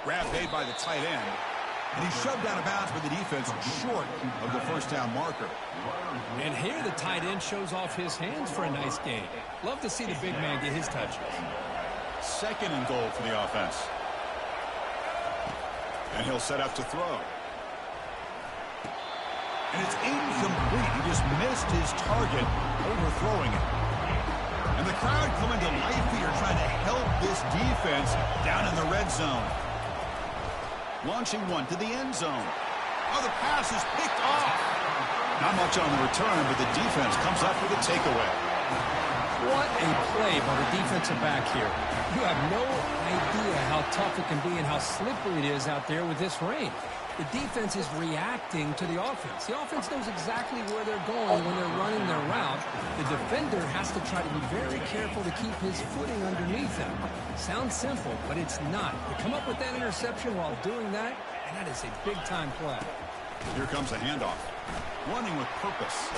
Grab made by the tight end. And he's shoved out of bounds by the defense short of the 1st down marker. And here the tight end shows off his hands for a nice gain. Love to see the big man get his touches. 2nd and goal for the offense. And he'll set up to throw. And it's incomplete. He just missed his target, overthrowing it. And the crowd coming to life here trying to help this defense down in the red zone. Launching one to the end zone. Oh, the pass is picked off. Not much on the return, but the defense comes up with a takeaway. What a play by the defensive back here. You have no idea how tough it can be and how slippery it is out there with this rain. The defense is reacting to the offense. The offense knows exactly where they're going when they're running their route. The defender has to try to be very careful to keep his footing underneath him. Sounds simple, but it's not. You come up with that interception while doing that, and that is a big-time play. Here comes a handoff. Running with purpose.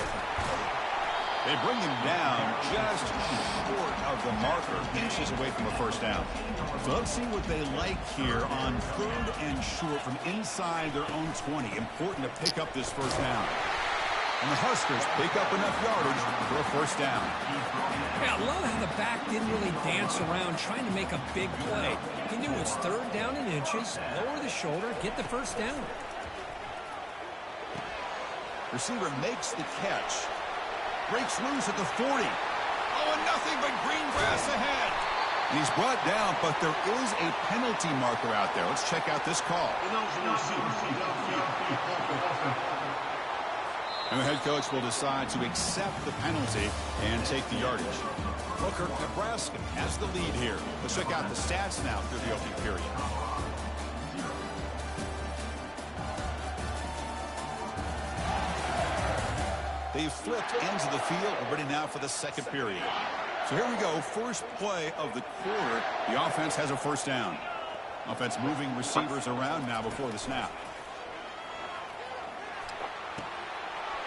They bring him down just short of the marker, inches away from a 1st down. So let's see what they like here on 3rd and short from inside their own 20. Important to pick up this 1st down. And the Huskers pick up enough yardage for a 1st down. Yeah, I love how the back didn't really dance around trying to make a big play. He knew it's 3rd down in inches, lower the shoulder, get the 1st down. Receiver makes the catch. Breaks loose at the 40. Oh, and nothing but green grass ahead. And he's brought down, but there is a penalty marker out there. Let's check out this call. And the head coach will decide to accept the penalty and take the yardage. Hooker, Nebraska has the lead here. Let's check out the stats now through the opening period. They've flipped ends of the field, ready now for the 2nd period. So here we go, first play of the quarter. The offense has a 1st down. Offense moving receivers around now before the snap.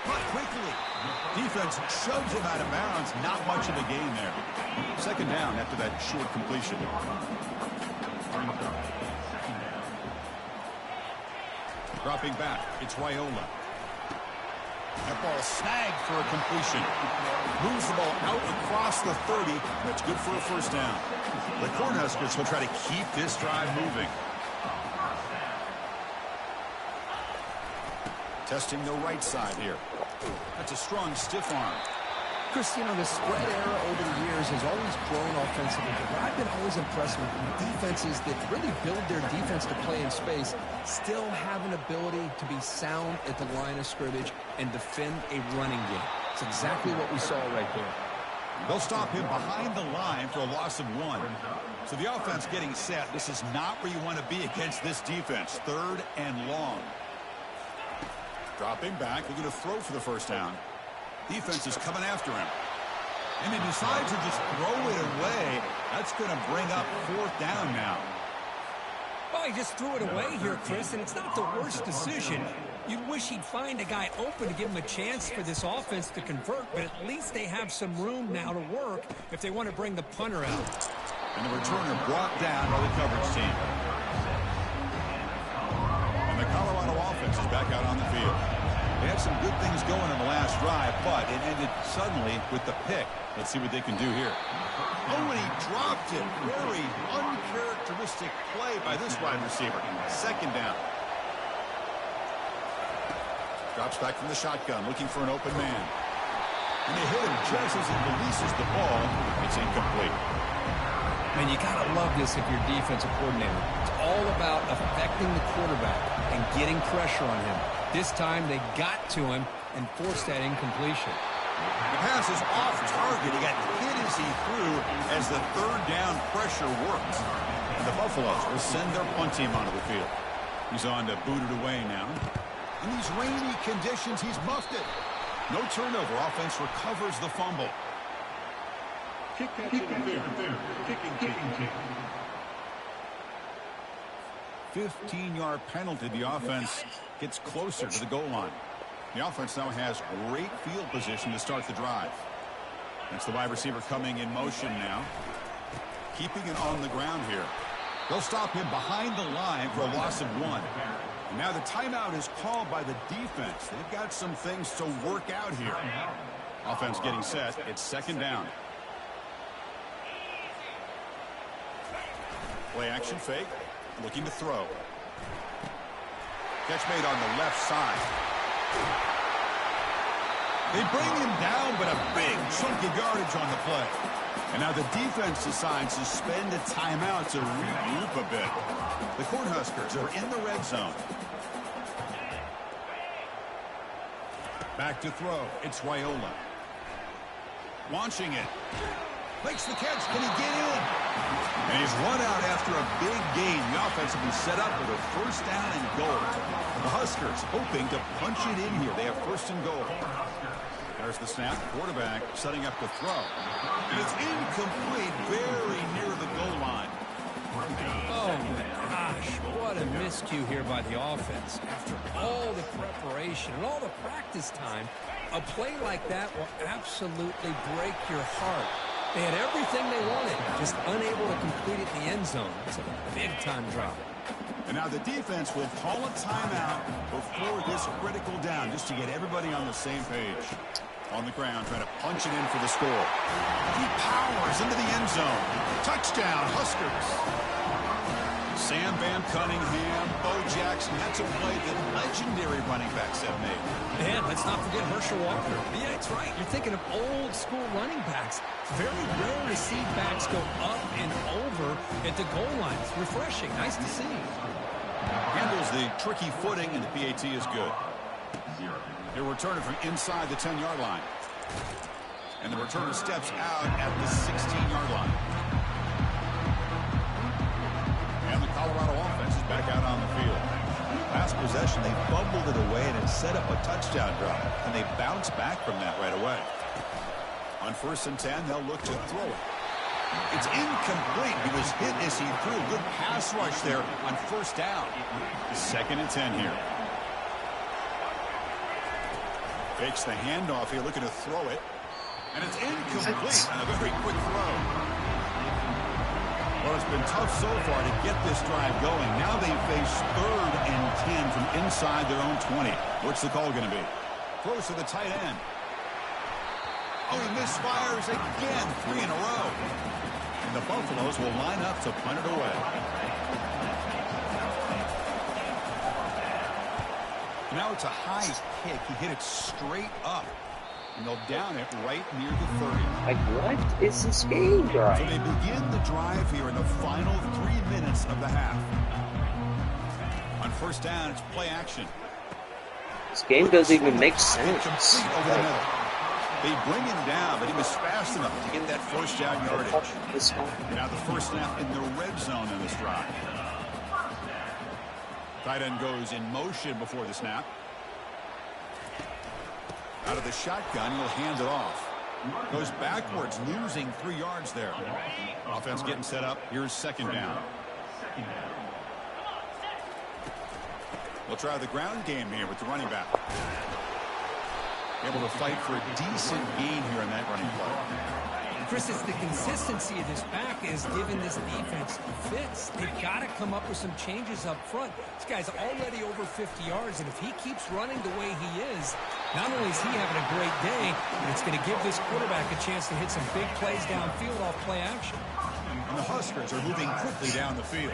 But quickly, defense shoves him out of bounds. Not much of a gain there. 2nd down after that short completion. Dropping back, it's Raiola. That ball snagged for a completion. Moves the ball out across the 30. That's good for a 1st down. The Cornhuskers will try to keep this drive moving. Testing the right side here. That's a strong stiff arm. Chris, you know, the spread era over the years has always grown offensively, but I've been always impressed with defenses that really build their defense to play in space, still have an ability to be sound at the line of scrimmage and defend a running game. It's exactly what we saw right there. They'll stop him behind the line for a loss of 1. So the offense getting set. This is not where you want to be against this defense. 3rd and long. Dropping back, looking to throw for the 1st down. Defense is coming after him. And they decide to just throw it away. That's going to bring up 4th down now. Well, he just threw it away here, Chris, and it's not the worst decision. You'd wish he'd find a guy open to give him a chance for this offense to convert, but at least they have some room now to work if they want to bring the punter out. And the returner brought down by the coverage team. And the Colorado offense is back out on the field. They had some good things going in the last drive, but it ended suddenly with the pick. Let's see what they can do here. Oh, and he dropped it. Very uncharacteristic play by this wide receiver. 2nd down. Drops back from the shotgun, looking for an open man. And they hit him just as he releases the ball. It's incomplete. Man, you got to love this if you're defensive coordinator. It's all about affecting the quarterback and getting pressure on him. This time they got to him and forced that incompletion. The pass is off target. He got hit as he threw as the 3rd down pressure worked. And the Buffaloes will send their punt team onto the field. He's on to boot it away now. In these rainy conditions, he's muffed it. No turnover. Offense recovers the fumble. Kick catch interference. Kicking team. 15-yard penalty. The offense gets closer to the goal line. The offense now has great field position to start the drive. That's the wide receiver coming in motion now. Keeping it on the ground here. They'll stop him behind the line for a loss of 1. And now the timeout is called by the defense. They've got some things to work out here. Offense getting set. It's 2nd down. Play action fake. Looking to throw. Catch made on the left side. They bring him down, but a big chunk of yardage on the play. And now the defense decides to spend a timeout to regroup a bit. The Cornhuskers are in the red zone. Back to throw. It's Raiola. Launching it. Makes the catch. Can he get in? And he's run out after a big gain. The offense will be set up with a 1st down and goal. The Huskers hoping to punch it in here. They have 1st and goal. There's the snap. Quarterback setting up to throw. And it's incomplete, very near the goal line. Oh, my gosh. What a miscue here by the offense. After all the preparation and all the practice time, a play like that will absolutely break your heart. They had everything they wanted, just unable to complete it in the end zone. It's a big-time drop. And now the defense will call a timeout before this critical down, just to get everybody on the same page. On the ground, trying to punch it in for the score. He powers into the end zone. Touchdown, Huskers. Sam Van Cunningham, Bo Jackson. That's a play that legendary running backs have made. And let's not forget Herschel Walker. Yeah, that's right. You're thinking of old-school running backs. It's very rare to see backs go up and over at the goal line. It's refreshing. Nice to see. Handles the tricky footing, and the PAT is good. He'll return it from inside the 10-yard line. And the returner steps out at the 16-yard line. And the Colorado offense is back out on the field. Last possession, they fumbled it away, and it set up a touchdown drive. And they bounce back from that right away. On 1st and 10, they'll look to throw it. It's incomplete. He was hit as he threw. Good pass rush there on 1st down. 2nd and 10 here. Fakes the handoff here, looking to throw it. And it's incomplete on a very quick throw. Well, it's been tough so far to get this drive going. Now they face 3rd and 10 from inside their own 20. What's the call going to be? Throws to the tight end. Oh, he misfires again, 3 in a row. And the Buffaloes will line up to punt it away. Now it's a high kick. He hit it straight up. And they'll down it right near the 30. Like, what is this game, guys? So they begin the drive here in the final 3 minutes of the half. On 1st down, it's play action. This game doesn't even make sense. Complete over the middle. They bring him down, but he was fast enough to get that 1st down yardage. Now the 1st snap in the red zone in this drive. Tight end goes in motion before the snap. Out of the shotgun, he'll hand it off. Goes backwards, losing 3 yards there. Offense getting set up. Here's second down. We'll try the ground game here with the running back. Able to fight for a decent gain here in that running play. Chris, it's the consistency of this back is giving this defense fits. They've got to come up with some changes up front. This guy's already over 50 yards, and if he keeps running the way he is, not only is he having a great day, but it's going to give this quarterback a chance to hit some big plays downfield off play action. And the Huskers are moving quickly down the field.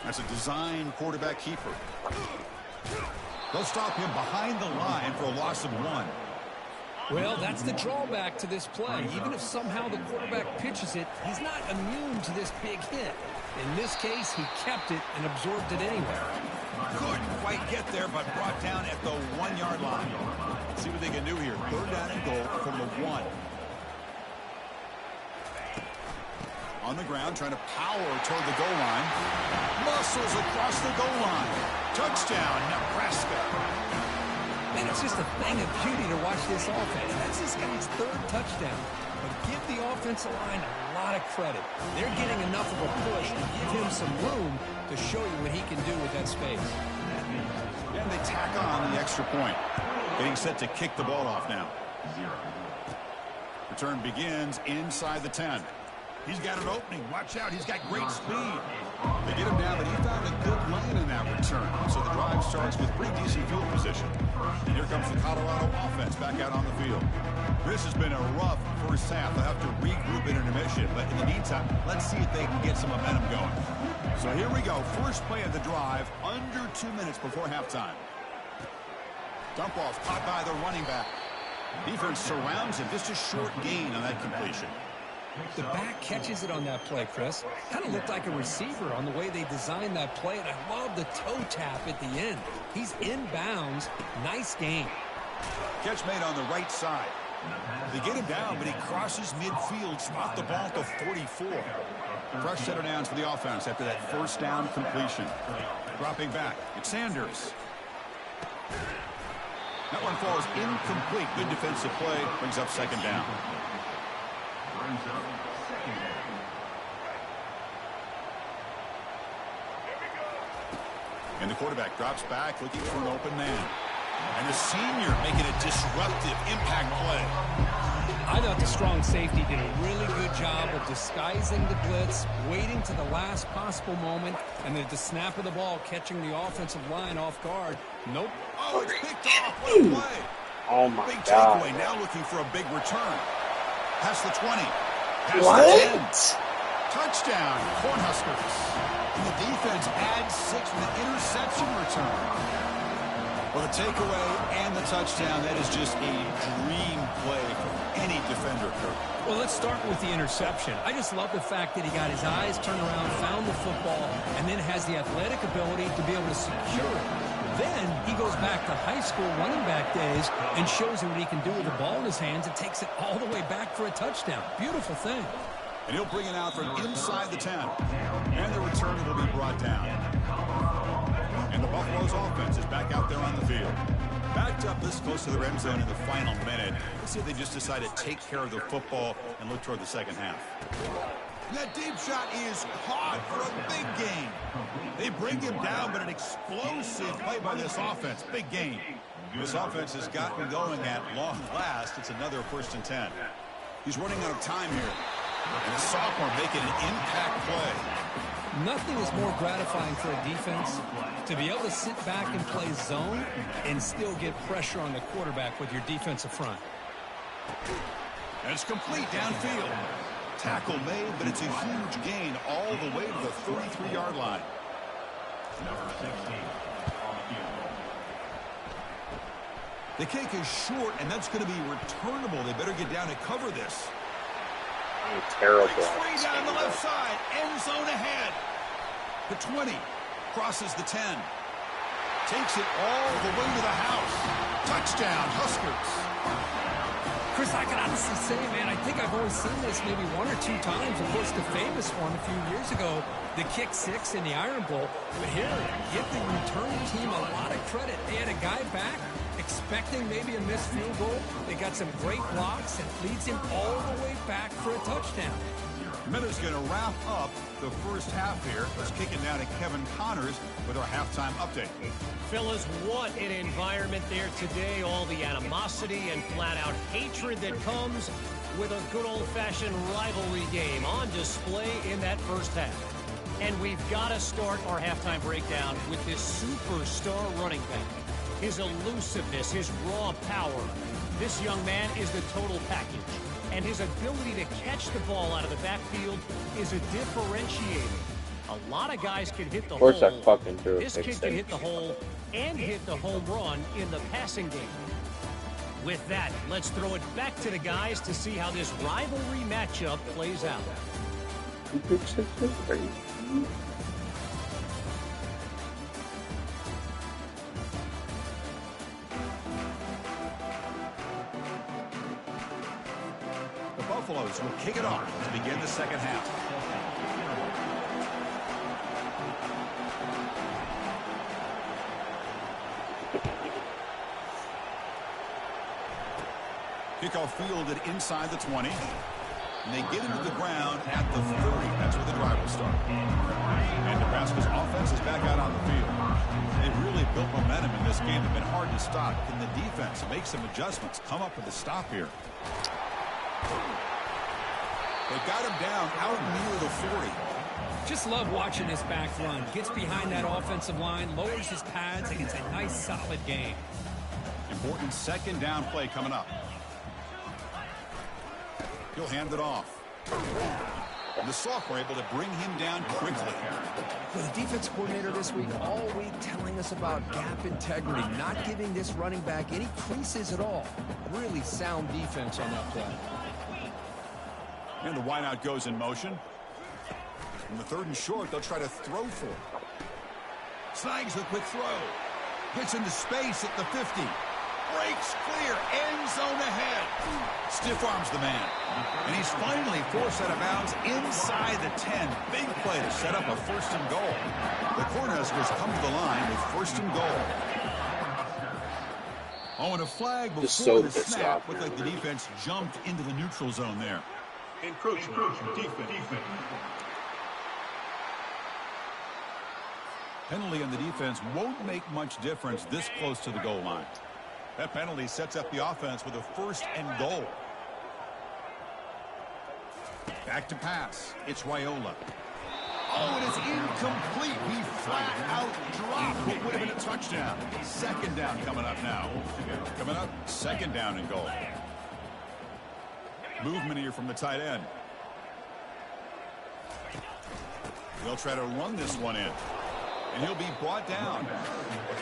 That's a design quarterback keeper. They'll stop him behind the line for a loss of 1. Well, that's the drawback to this play. Even if somehow the quarterback pitches it, he's not immune to this big hit. In this case, he kept it and absorbed it anyway. Couldn't quite get there, but brought down at the 1-yard line. Let's see what they can do here. 3rd down and goal from the 1. On the ground, trying to power toward the goal line. Muscles across the goal line. Touchdown, Nebraska. Man, it's just a thing of beauty to watch this offense. That's this guy's 3rd touchdown. But give the offensive line a lot of credit. They're getting enough of a push to give him some room to show you what he can do with that space. And they tack on the extra point. Getting set to kick the ball off now. Return begins inside the 10. He's got an opening. Watch out. He's got great speed. They get him down, but he found a good lane in that return. So the drive starts with pretty decent field position. And here comes the Colorado offense back out on the field. This has been a rough first half. They'll have to regroup in intermission. But in the meantime, let's see if they can get some momentum going. So here we go. First play of the drive, under 2 minutes before halftime. Dump off caught by the running back. Defense surrounds him. Just a short gain on that completion. The back catches it on that play, Chris. Kind of looked like a receiver on the way they designed that play, and I love the toe tap at the end. He's inbounds. Nice game. Catch made on the right side. They get him down, but he crosses midfield, spot the ball to 44. Fresh set of downs for the offense after that first down completion. Dropping back, it's Sanders. That one falls incomplete. Good defensive play, brings up second down. And the quarterback drops back, looking for an open man. And the senior making a disruptive impact play. I thought the strong safety did a really good job of disguising the blitz, waiting to the last possible moment, and then at the snap of the ball, catching the offensive line off guard. Nope. Oh, it's picked off. What a play. Oh, my big God. takeaway. Now looking for a big return. Past the 20. Past What? the 10. Touchdown, Cornhuskers. And the defense adds 6 with an interception return. Well, the takeaway and the touchdown, that is just a dream play for any defender, Kirk. Well, let's start with the interception. I just love the fact that he got his eyes turned around, found the football, and then has the athletic ability to be able to secure it. Then he goes back to high school running back days and shows him what he can do with the ball in his hands and takes it all the way back for a touchdown. Beautiful thing. And he'll bring it out from inside the 10. And the return will be brought down. And the Buffalo's offense is back out there on the field. Backed up this close to the red zone in the final minute. Let's see if they just decide to take care of the football and look toward the second half. That deep shot is caught for a big gain. They bring him down, but an explosive play by this offense. Big gain. This offense has gotten going at long last. It's another 1st and 10. He's running out of time here. And the sophomore making an impact play. Nothing is more gratifying for a defense to be able to sit back and play zone and still get pressure on the quarterback with your defensive front. And it's complete downfield. Tackle made, but it's a huge gain all the way to the 33-yard line. Number 16 on the field. The kick is short, and that's going to be returnable. They better get down and cover this. Terrible. Way down the left side. End zone ahead. The 20. Crosses the 10. Takes it all the way to the house. Touchdown, Huskers. Chris, I can honestly say, man, I think I've only seen this maybe 1 or 2 times. Of course, the famous one a few years ago, the kick 6 in the Iron Bowl. But here, give the return team a lot of credit. They had a guy back expecting maybe a missed field goal. They got some great blocks and leads him all the way back for a touchdown. Miller's going to wrap up the first half here. Let's kick it down to Kevin Connors with our halftime update. Fellas, what an environment there today. All the animosity and flat-out hatred that comes with a good old-fashioned rivalry game on display in that first half. And we've got to start our halftime breakdown with this superstar running back. His elusiveness, his raw power. This young man is the total package. And his ability to catch the ball out of the backfield is a differentiator. A lot of guys can hit the hole. Of course I fucking threw a This pick kid six. can hit the hole and hit the home run in the passing game. With that, let's throw it back to the guys to see how this rivalry matchup plays out. 2 pick sixes? Are you? The Buffaloes will kick it off to begin the second half. Kickoff fielded inside the 20. And they get into the ground at the 30. That's where the drive will start. And Nebraska's offense is back out on the field. They've really built momentum in this game. They've been hard to stop. Can the defense make some adjustments? Come up with a stop here. They got him down out near the 40. Just love watching this back run. Gets behind that offensive line, lowers his pads, and it's a nice, solid game. Important second down play coming up. He'll hand it off. And the sophomore able to bring him down quickly. Well, the defense coordinator this week all week telling us about gap integrity, not giving this running back any creases at all. Really sound defense on that play. And the wideout goes in motion. In the 3rd and short, they'll try to throw for it. Snags the quick throw. Gets into space at the 50. Breaks clear. End zone ahead. Stiff arms the man. And he's finally forced out of bounds inside the 10. Big play to set up a 1st and goal. The Cornhuskers come to the line with 1st and goal. Oh, and a flag Just before so the pissed snap. off. Looked like the defense jumped into the neutral zone there. Encroachment. Defense. Penalty on the defense won't make much difference this close to the goal line. That penalty sets up the offense with a 1st and goal. Back to pass. It's Raiola. Oh, it is incomplete. He flat out dropped what would have been a touchdown. 2nd down coming up now. Coming up, 2nd down and goal. Movement here from the tight end. They'll try to run this one in. And he'll be brought down.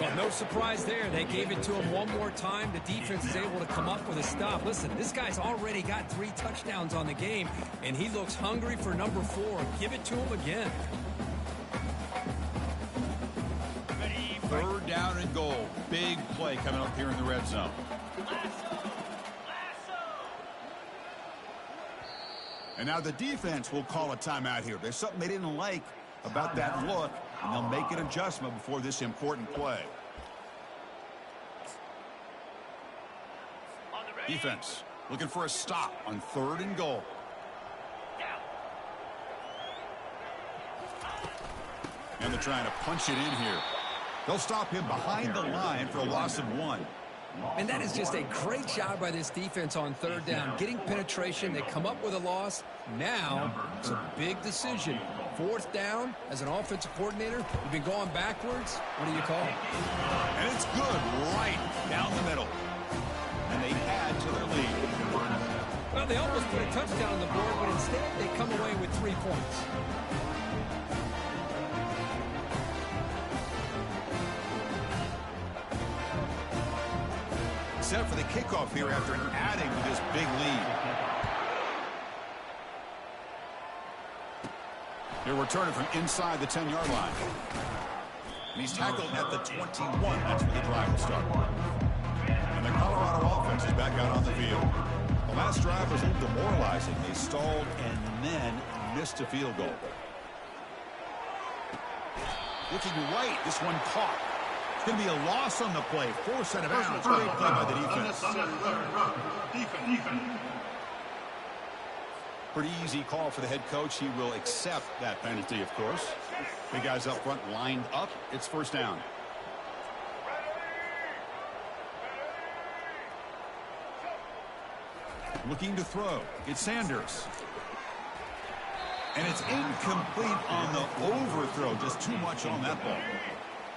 Well, no surprise there. They gave it to him one more time. The defense is able to come up with a stop. Listen, this guy's already got 3 touchdowns on the game, and he looks hungry for number 4. Give it to him again. 3rd down and goal. Big play coming up here in the red zone. And now the defense will call a timeout here. There's something they didn't like about that look, and they'll make an adjustment before this important play. Defense looking for a stop on 3rd and goal. And they're trying to punch it in here. They'll stop him behind the line for a loss of 1. And that is just a great job by this defense on 3rd down. Getting penetration, they come up with a loss. Now, it's a big decision. 4th down, as an offensive coordinator, you've been going backwards. What do you call it? And it's good right down the middle. And they add to their lead. Well, they almost put a touchdown on the board, but instead they come away with 3 points. Set for the kickoff here after adding to this big lead. They're returning from inside the 10-yard line. And he's tackled at the 21. That's where the drive will start. And the Colorado offense is back out on the field. The last drive was a little demoralizing. They stalled and then missed a field goal. Looking right, this one caught. It's going to be a loss on the play. Force out of bounds. Great play by the defense. Pretty easy call for the head coach. He will accept that penalty, of course. The guys up front lined up. It's first down. Looking to throw. It's Sanders. And it's incomplete on the overthrow. Just too much on that ball.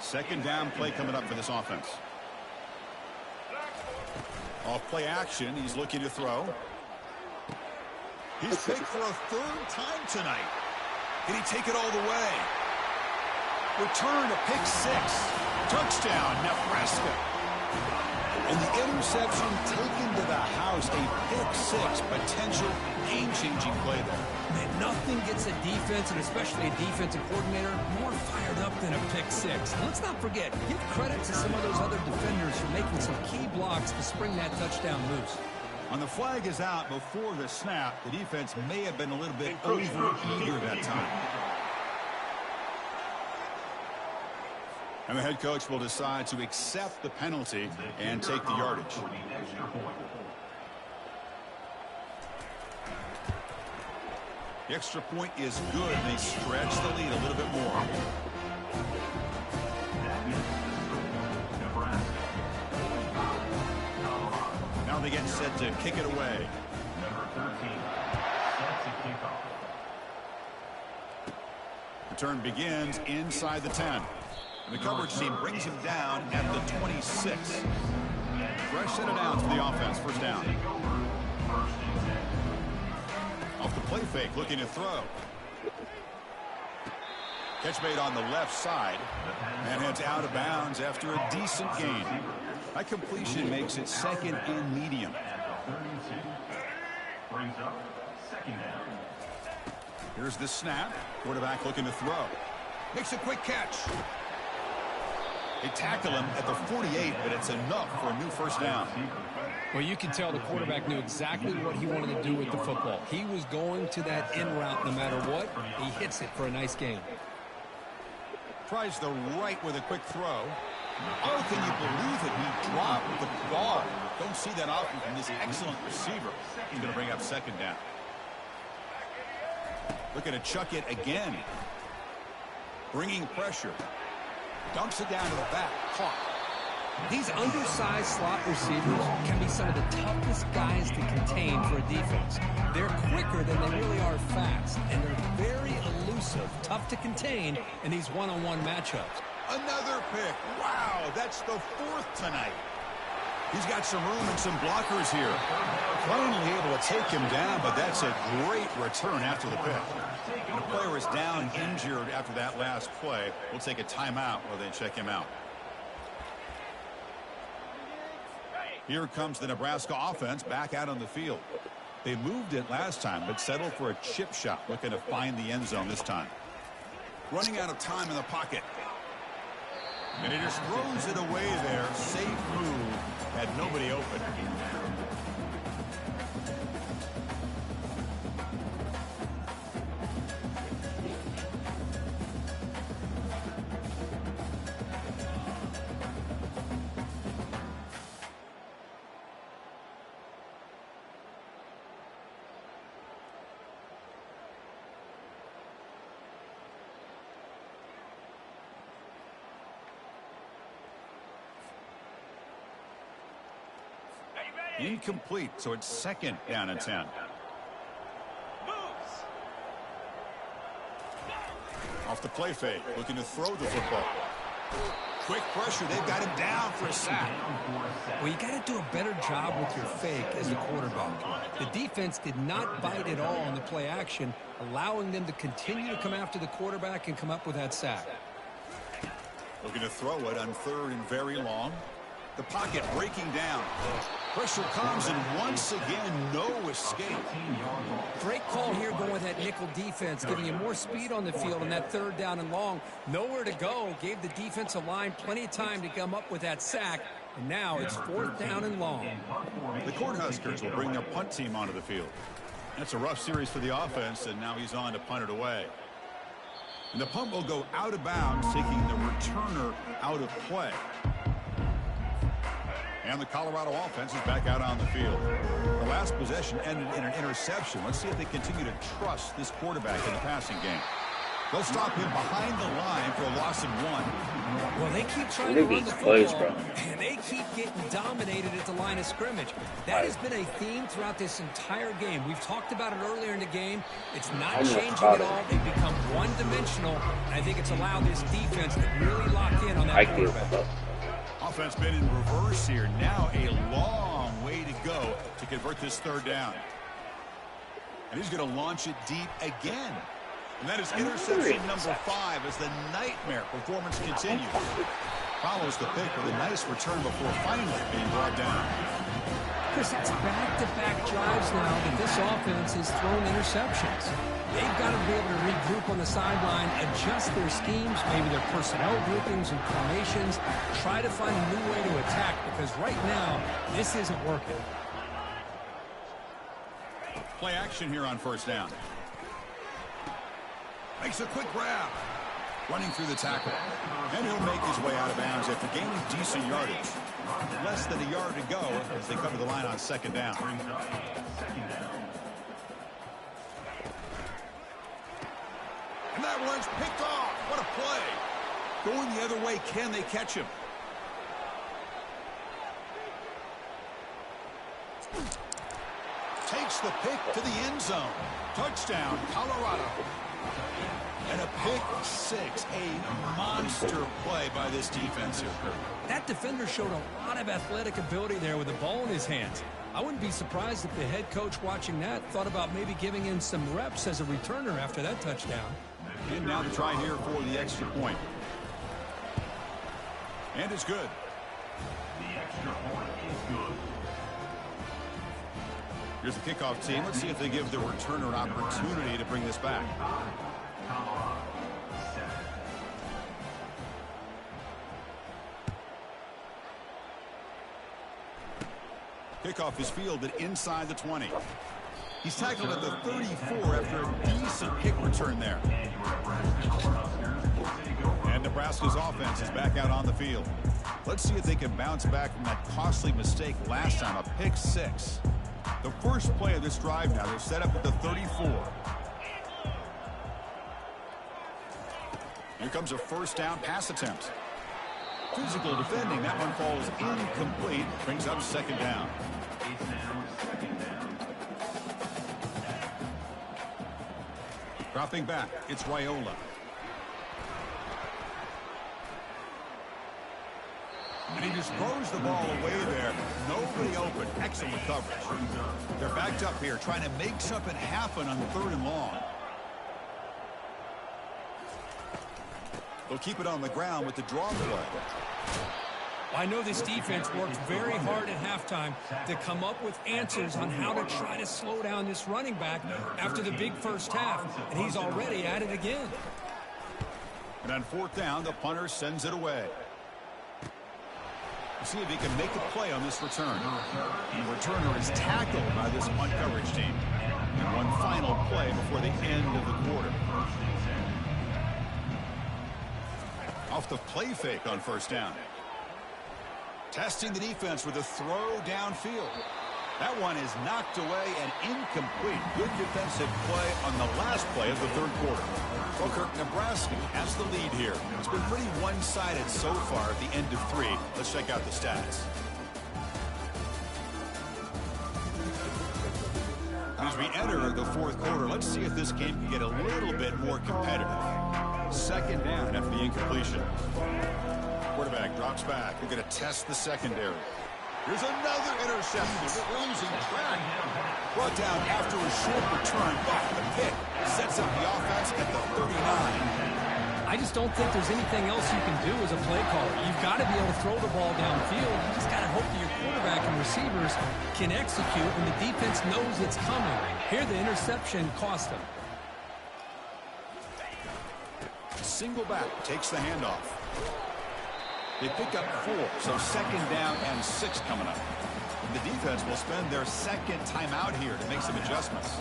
Second down play coming up for this offense. Off play action. He's looking to throw. He's picked for a third time tonight. Can he take it all the way? Return to pick six. Touchdown, Nebraska. And the interception taken to the house. A pick six. Potential game-changing play there. Man, nothing gets a defense, and especially a defensive coordinator, more fired up than a pick six. And let's not forget, give credit to some of those other defenders for making some key blocks to spring that touchdown loose. On the flag is out before the snap. The defense may have been a little bit over-eager that time. And the head coach will decide to accept the penalty and take the yardage. The extra point is good. They stretch the lead a little bit more. Now they get set to kick it away. Number 13 sets a kickoff. Return begins inside the 10. And the coverage team brings him down at the 26. Fresh set of downs for the offense. First down. Off the play fake, looking to throw. Catch made on the left side. And heads out of bounds after a decent gain. That completion makes it second and medium. Brings up second down. Here's the snap. Quarterback looking to throw. Makes a quick catch. They tackle him at the 48, but it's enough for a new first down. Well, you can tell the quarterback knew exactly what he wanted to do with the football. He was going to that in route no matter what. He hits it for a nice gain. Tries the right with a quick throw. Oh, can you believe it? He dropped the ball. Don't see that often from this excellent receiver. He's going to bring up second down. Looking to chuck it again. Bringing pressure. Dunks it down to the back. Caught. These undersized slot receivers can be some of the toughest guys to contain for a defense. They're quicker than they really are fast, and they're very elusive, tough to contain in these one-on-one matchups. Another pick. Wow, that's the fourth tonight. He's got some room and some blockers here. Finally able to take him down, but that's a great return after the pick. And the player is down injured after that last play. We'll take a timeout while they check him out. Here comes the Nebraska offense back out on the field. They moved it last time, but settled for a chip shot, looking to find the end zone this time. Running out of time in the pocket. And he just throws it away there. Safe move. Had nobody open. Incomplete, so it's second down and 10. Off the play fake, looking to throw the football. Quick pressure, they've got him down for a sack. Well, you got to do a better job with your fake as a quarterback. The defense did not bite at all on the play action, allowing them to continue to come after the quarterback and come up with that sack. Looking to throw it on third and very long. The pocket breaking down. Pressure comes, and once again, no escape. Great call here going with that nickel defense, giving you more speed on the field on that 3rd down and long. Nowhere to go. Gave the defensive line plenty of time to come up with that sack. And now it's 4th down and long. The Cornhuskers will bring their punt team onto the field. That's a rough series for the offense, and now he's on to punt it away. And the punt will go out of bounds, taking the returner out of play. And the Colorado offense is back out on the field. The last possession ended in an interception. Let's see if they continue to trust this quarterback in the passing game. They'll stop him behind the line for a loss of 1. Well, they keep trying to run the football, and they keep getting dominated at the line of scrimmage. That has been a theme throughout this entire game. We've talked about it earlier in the game. It's not changing at all. They've become one-dimensional, and I think it's allowed this defense to really lock in on that quarterback. Offense been in reverse here. Now a long way to go to convert this 3rd down. And he's going to launch it deep again. And that is interception number 5 as the nightmare performance continues. Follows the pick with a nice return before finally being brought down. Chris, that's back-to-back drives now that this offense has thrown interceptions. They've got to be able to regroup on the sideline, adjust their schemes, maybe their personnel groupings and formations, try to find a new way to attack, because right now, this isn't working. Play action here on 1st down. Makes a quick grab. Running through the tackle. And he'll make his way out of bounds after gaining decent yardage. Less than a yard to go as they cover the line on 2nd down. And that one's picked off. What a play. Going the other way, can they catch him? Takes the pick to the end zone. Touchdown, Colorado. And a pick 6, a monster play by this defense here. That defender showed a lot of athletic ability there with the ball in his hands. I wouldn't be surprised if the head coach watching that thought about maybe giving in some reps as a returner after that touchdown. And now the try here for the extra point. And it's good. The extra point is good. Here's the kickoff team. Let's see if they give the returner an opportunity to bring this back. Kickoff is fielded inside the 20. He's tackled at the 34 after a decent kick return there. And Nebraska's offense is back out on the field. Let's see if they can bounce back from that costly mistake last time, a pick 6. The first play of this drive now, they're set up at the 34. Here comes a 1st down pass attempt. Physical defending, that one falls incomplete, brings up 2nd down. Dropping back, it's Raiola. And he just throws the ball away there. Nobody open. Excellent coverage. They're backed up here, trying to make something happen on 3rd and long. They'll keep it on the ground with the draw play. I know this defense worked very hard at halftime to come up with answers on how to try to slow down this running back after the big first half, and he's already at it again. And on 4th down, the punter sends it away. We'll see if he can make a play on this return. The returner is tackled by this punt coverage team. And one final play before the end of the quarter. Off the play fake on 1st down. Testing the defense with a throw downfield. That one is knocked away and incomplete. Good defensive play on the last play of the 3rd quarter. Well, Kirk, Nebraska has the lead here. It's been pretty one-sided so far at the end of 3. Let's check out the stats. As we enter the 4th quarter, let's see if this game can get a little bit more competitive. 2nd down after the incompletion. Quarterback drops back. They're going to test the secondary. Here's another interception. They're losing track. Brought down after a short return, but the pick sets up the offense at the 39. I I just don't think there's anything else you can do as a play caller. You've got to be able to throw the ball downfield. You just got to hope that your quarterback and receivers can execute when the defense knows it's coming. Here, the interception cost them. Single back takes the handoff. They pick up 4, so 2nd down and 6 coming up. The defense will spend their 2nd timeout here to make some adjustments.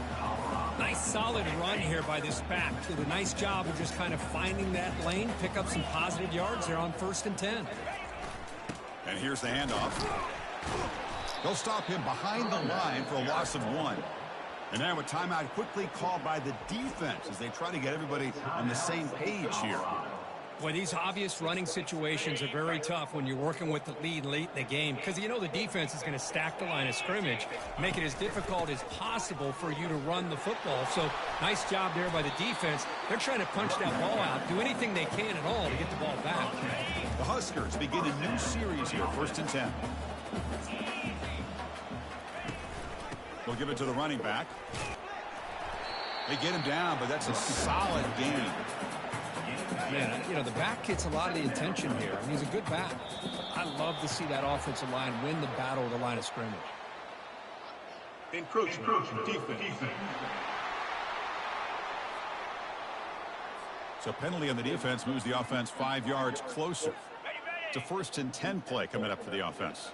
Nice solid run here by this back. Did a nice job of just kind of finding that lane, pick up some positive yards there on 1st and 10. And here's the handoff. They'll stop him behind the line for a loss of 1. And now a timeout quickly called by the defense as they try to get everybody on the same page here. Boy, these obvious running situations are very tough when you're working with the lead late in the game because you know the defense is going to stack the line of scrimmage, make it as difficult as possible for you to run the football. So nice job there by the defense. They're trying to punch that ball out, do anything they can at all to get the ball back. The Huskers begin a new series here, 1st and 10. They'll give it to the running back. They get him down, but that's a solid gain. Man, you know, the back gets a lot of the attention here. I mean, he's a good back. I love to see that offensive line win the battle of the line of scrimmage. Encroachment defense. So penalty on the defense moves the offense 5 yards closer. It's a 1st and 10 play coming up for the offense.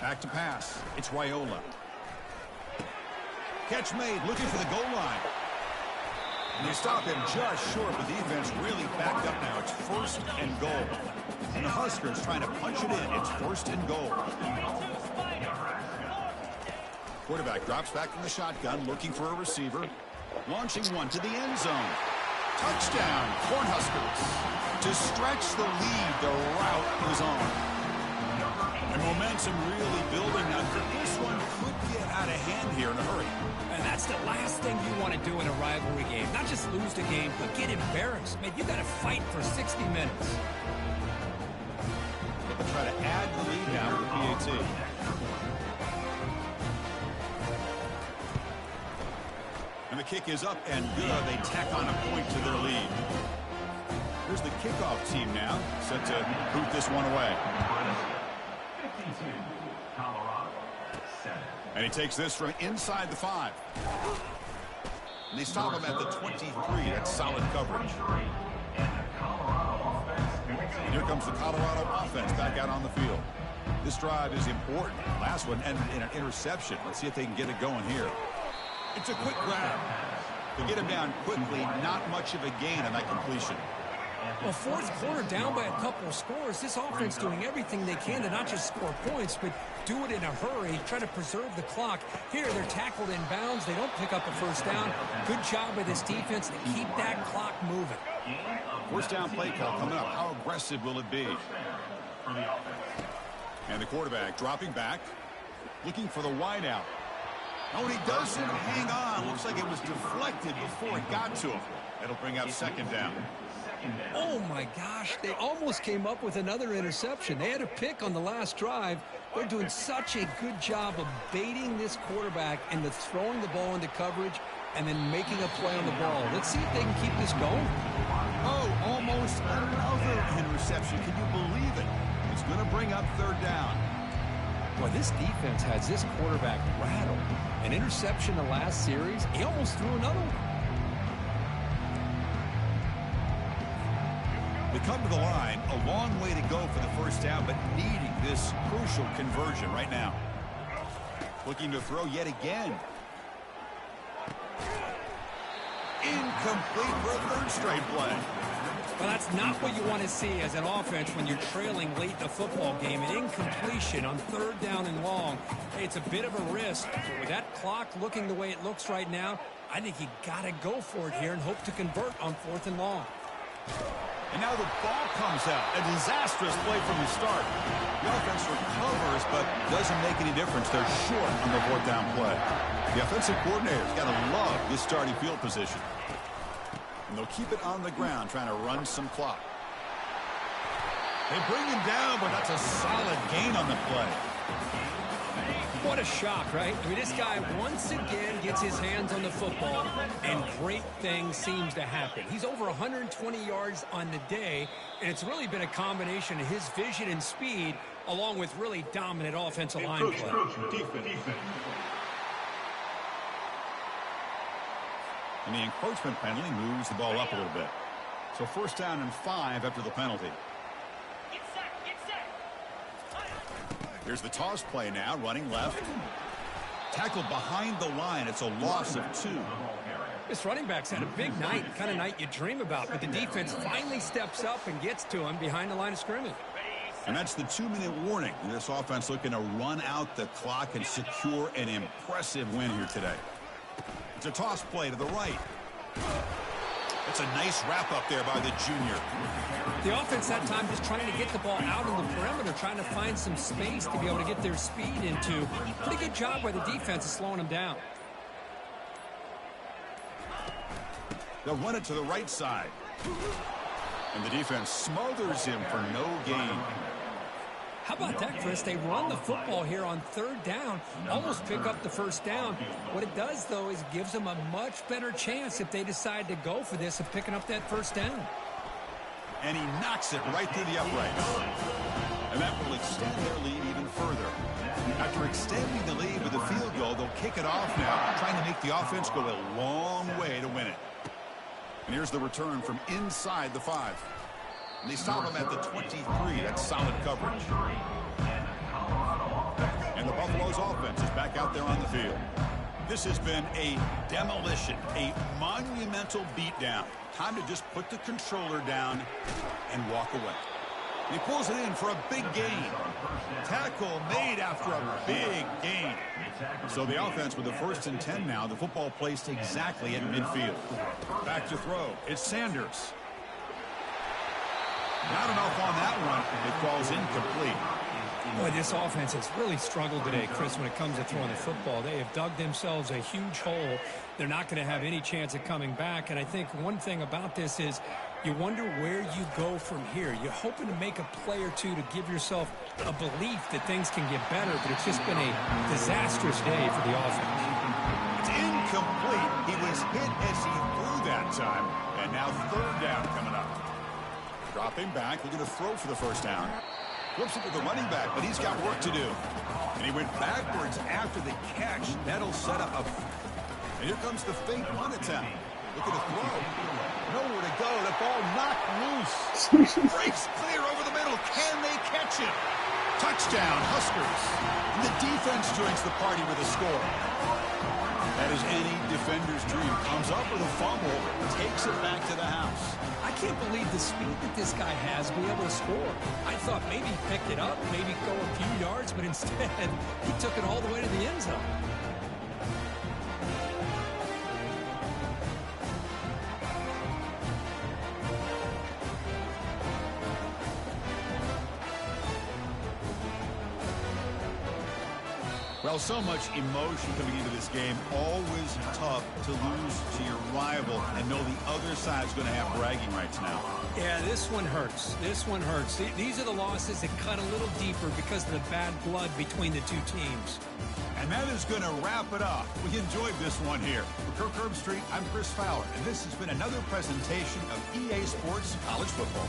Back to pass. It's Raiola. Catch made, looking for the goal line. And they stop him just short, but the defense really backed up now. It's 1st and goal. And the Huskers trying to punch it in. It's 1st and goal. Quarterback drops back from the shotgun, looking for a receiver. Launching one to the end zone. Touchdown, Cornhuskers. To stretch the lead, the route is on. And momentum really building now. This one could get out of hand here in a hurry. And that's the last thing you want to do in a rivalry game. Not just lose the game, but get embarrassed. Man, you got to fight for 60 minutes. They'll try to add the lead now with the PAT. And the kick is up and good. They tack on a point to their lead. Here's the kickoff team now, set to boot this one away. And he takes this from inside the 5. And they stop him at the 23. That's solid coverage. And here comes the Colorado offense back out on the field. This drive is important. Last one ended in an interception. Let's see if they can get it going here. It's a quick grab. To get him down quickly, not much of a gain on that completion. Well, 4th quarter down by a couple of scores. This offense doing everything they can to not just score points, but do it in a hurry, try to preserve the clock. Here, they're tackled in bounds. They don't pick up a 1st down. Good job by this defense to keep that clock moving. 1st down play call coming up. How aggressive will it be? And the quarterback dropping back, looking for the wideout. Oh, and he doesn't hang on. Looks like it was deflected before it got to him. That'll bring up 2nd down. Oh, my gosh. They almost came up with another interception. They had a pick on the last drive. They're doing such a good job of baiting this quarterback into throwing the ball into coverage and then making a play on the ball. Let's see if they can keep this going. Oh, almost another interception. Can you believe it? It's going to bring up 3rd down. Boy, this defense has this quarterback rattled. An interception the last series. He almost threw another one. They come to the line, a long way to go for the 1st down, but needing this crucial conversion right now. Looking to throw yet again. Incomplete for a 3rd straight play. Well, that's not what you want to see as an offense when you're trailing late in a football game. An incompletion on 3rd down and long. Hey, it's a bit of a risk. But with that clock looking the way it looks right now, I think you got to go for it here and hope to convert on 4th and long. And now the ball comes out. A disastrous play from the start. The offense recovers, but doesn't make any difference. They're short on the 4th down play. The offensive coordinator's got to love this starting field position. And they'll keep it on the ground, trying to run some clock. They bring him down, but that's a solid gain on the play. What a shock, right? I mean, this guy once again gets his hands on the football, and great things seems to happen. He's over 120 yards on the day, and it's really been a combination of his vision and speed, along with really dominant offensive line play. And the encroachment penalty moves the ball up a little bit. So 1st down and 5 after the penalty. Here's the toss play now, running left. Tackled behind the line. It's a loss of 2. This running back's had a big night, kind of night you dream about, but the defense finally steps up and gets to him behind the line of scrimmage. And that's the 2-minute warning. This offense looking to run out the clock and secure an impressive win here today. It's a toss play to the right. It's a nice wrap up there by the junior. The offense that time just trying to get the ball out on the perimeter, trying to find some space to be able to get their speed into. Pretty good job by the defense of slowing them down. They'll run it to the right side. And the defense smothers him for no gain. How about that, Chris? They run the football here on 3rd down, almost pick up the 1st down. What it does, though, is gives them a much better chance if they decide to go for this of picking up that 1st down. And he knocks it right through the uprights. And that will extend their lead even further. After extending the lead with a field goal, they'll kick it off now, trying to make the offense go a long way to win it. And here's the return from inside the 5. And they stop him at the 23. That's solid coverage. And the Buffalo's offense is back out there on the field. This has been a demolition, a monumental beatdown. Time to just put the controller down and walk away. He pulls it in for a big gain. Tackle made after a big gain. So the offense with the 1st and 10 now. The football placed exactly at midfield. Back to throw. It's Sanders. Not enough on that one. It falls incomplete. Boy, this offense has really struggled today, Chris, when it comes to throwing the football. They have dug themselves a huge hole. They're not going to have any chance of coming back. And I think one thing about this is you wonder where you go from here. You're hoping to make a play or two to give yourself a belief that things can get better, but it's just been a disastrous day for the offense. It's incomplete. He was hit as he threw that time. And now 3rd down coming up. Dropping back, looking to throw for the 1st down. Flips it to the running back, but he's got work to do. And he went backwards after the catch. That'll set up a... And here comes the fake punt attempt. Look at the throw. Nowhere to go. The ball knocked loose. Breaks clear over the middle. Can they catch him? Touchdown, Huskers. And the defense joins the party with a score. That is any defender's dream. Comes up with a fumble, takes it back to the house. I can't believe the speed that this guy has to be able to score. I thought maybe he picked it up, maybe go a few yards, but instead he took it all the way to the end zone. Well, so much emotion coming into this game. Always tough to lose to your rival and know the other side's going to have bragging rights now. Yeah, this one hurts. This one hurts. These are the losses that cut a little deeper because of the bad blood between the two teams. And that is going to wrap it up. We enjoyed this one here. For KREW Street, I'm Chris Fowler, and this has been another presentation of EA Sports College Football.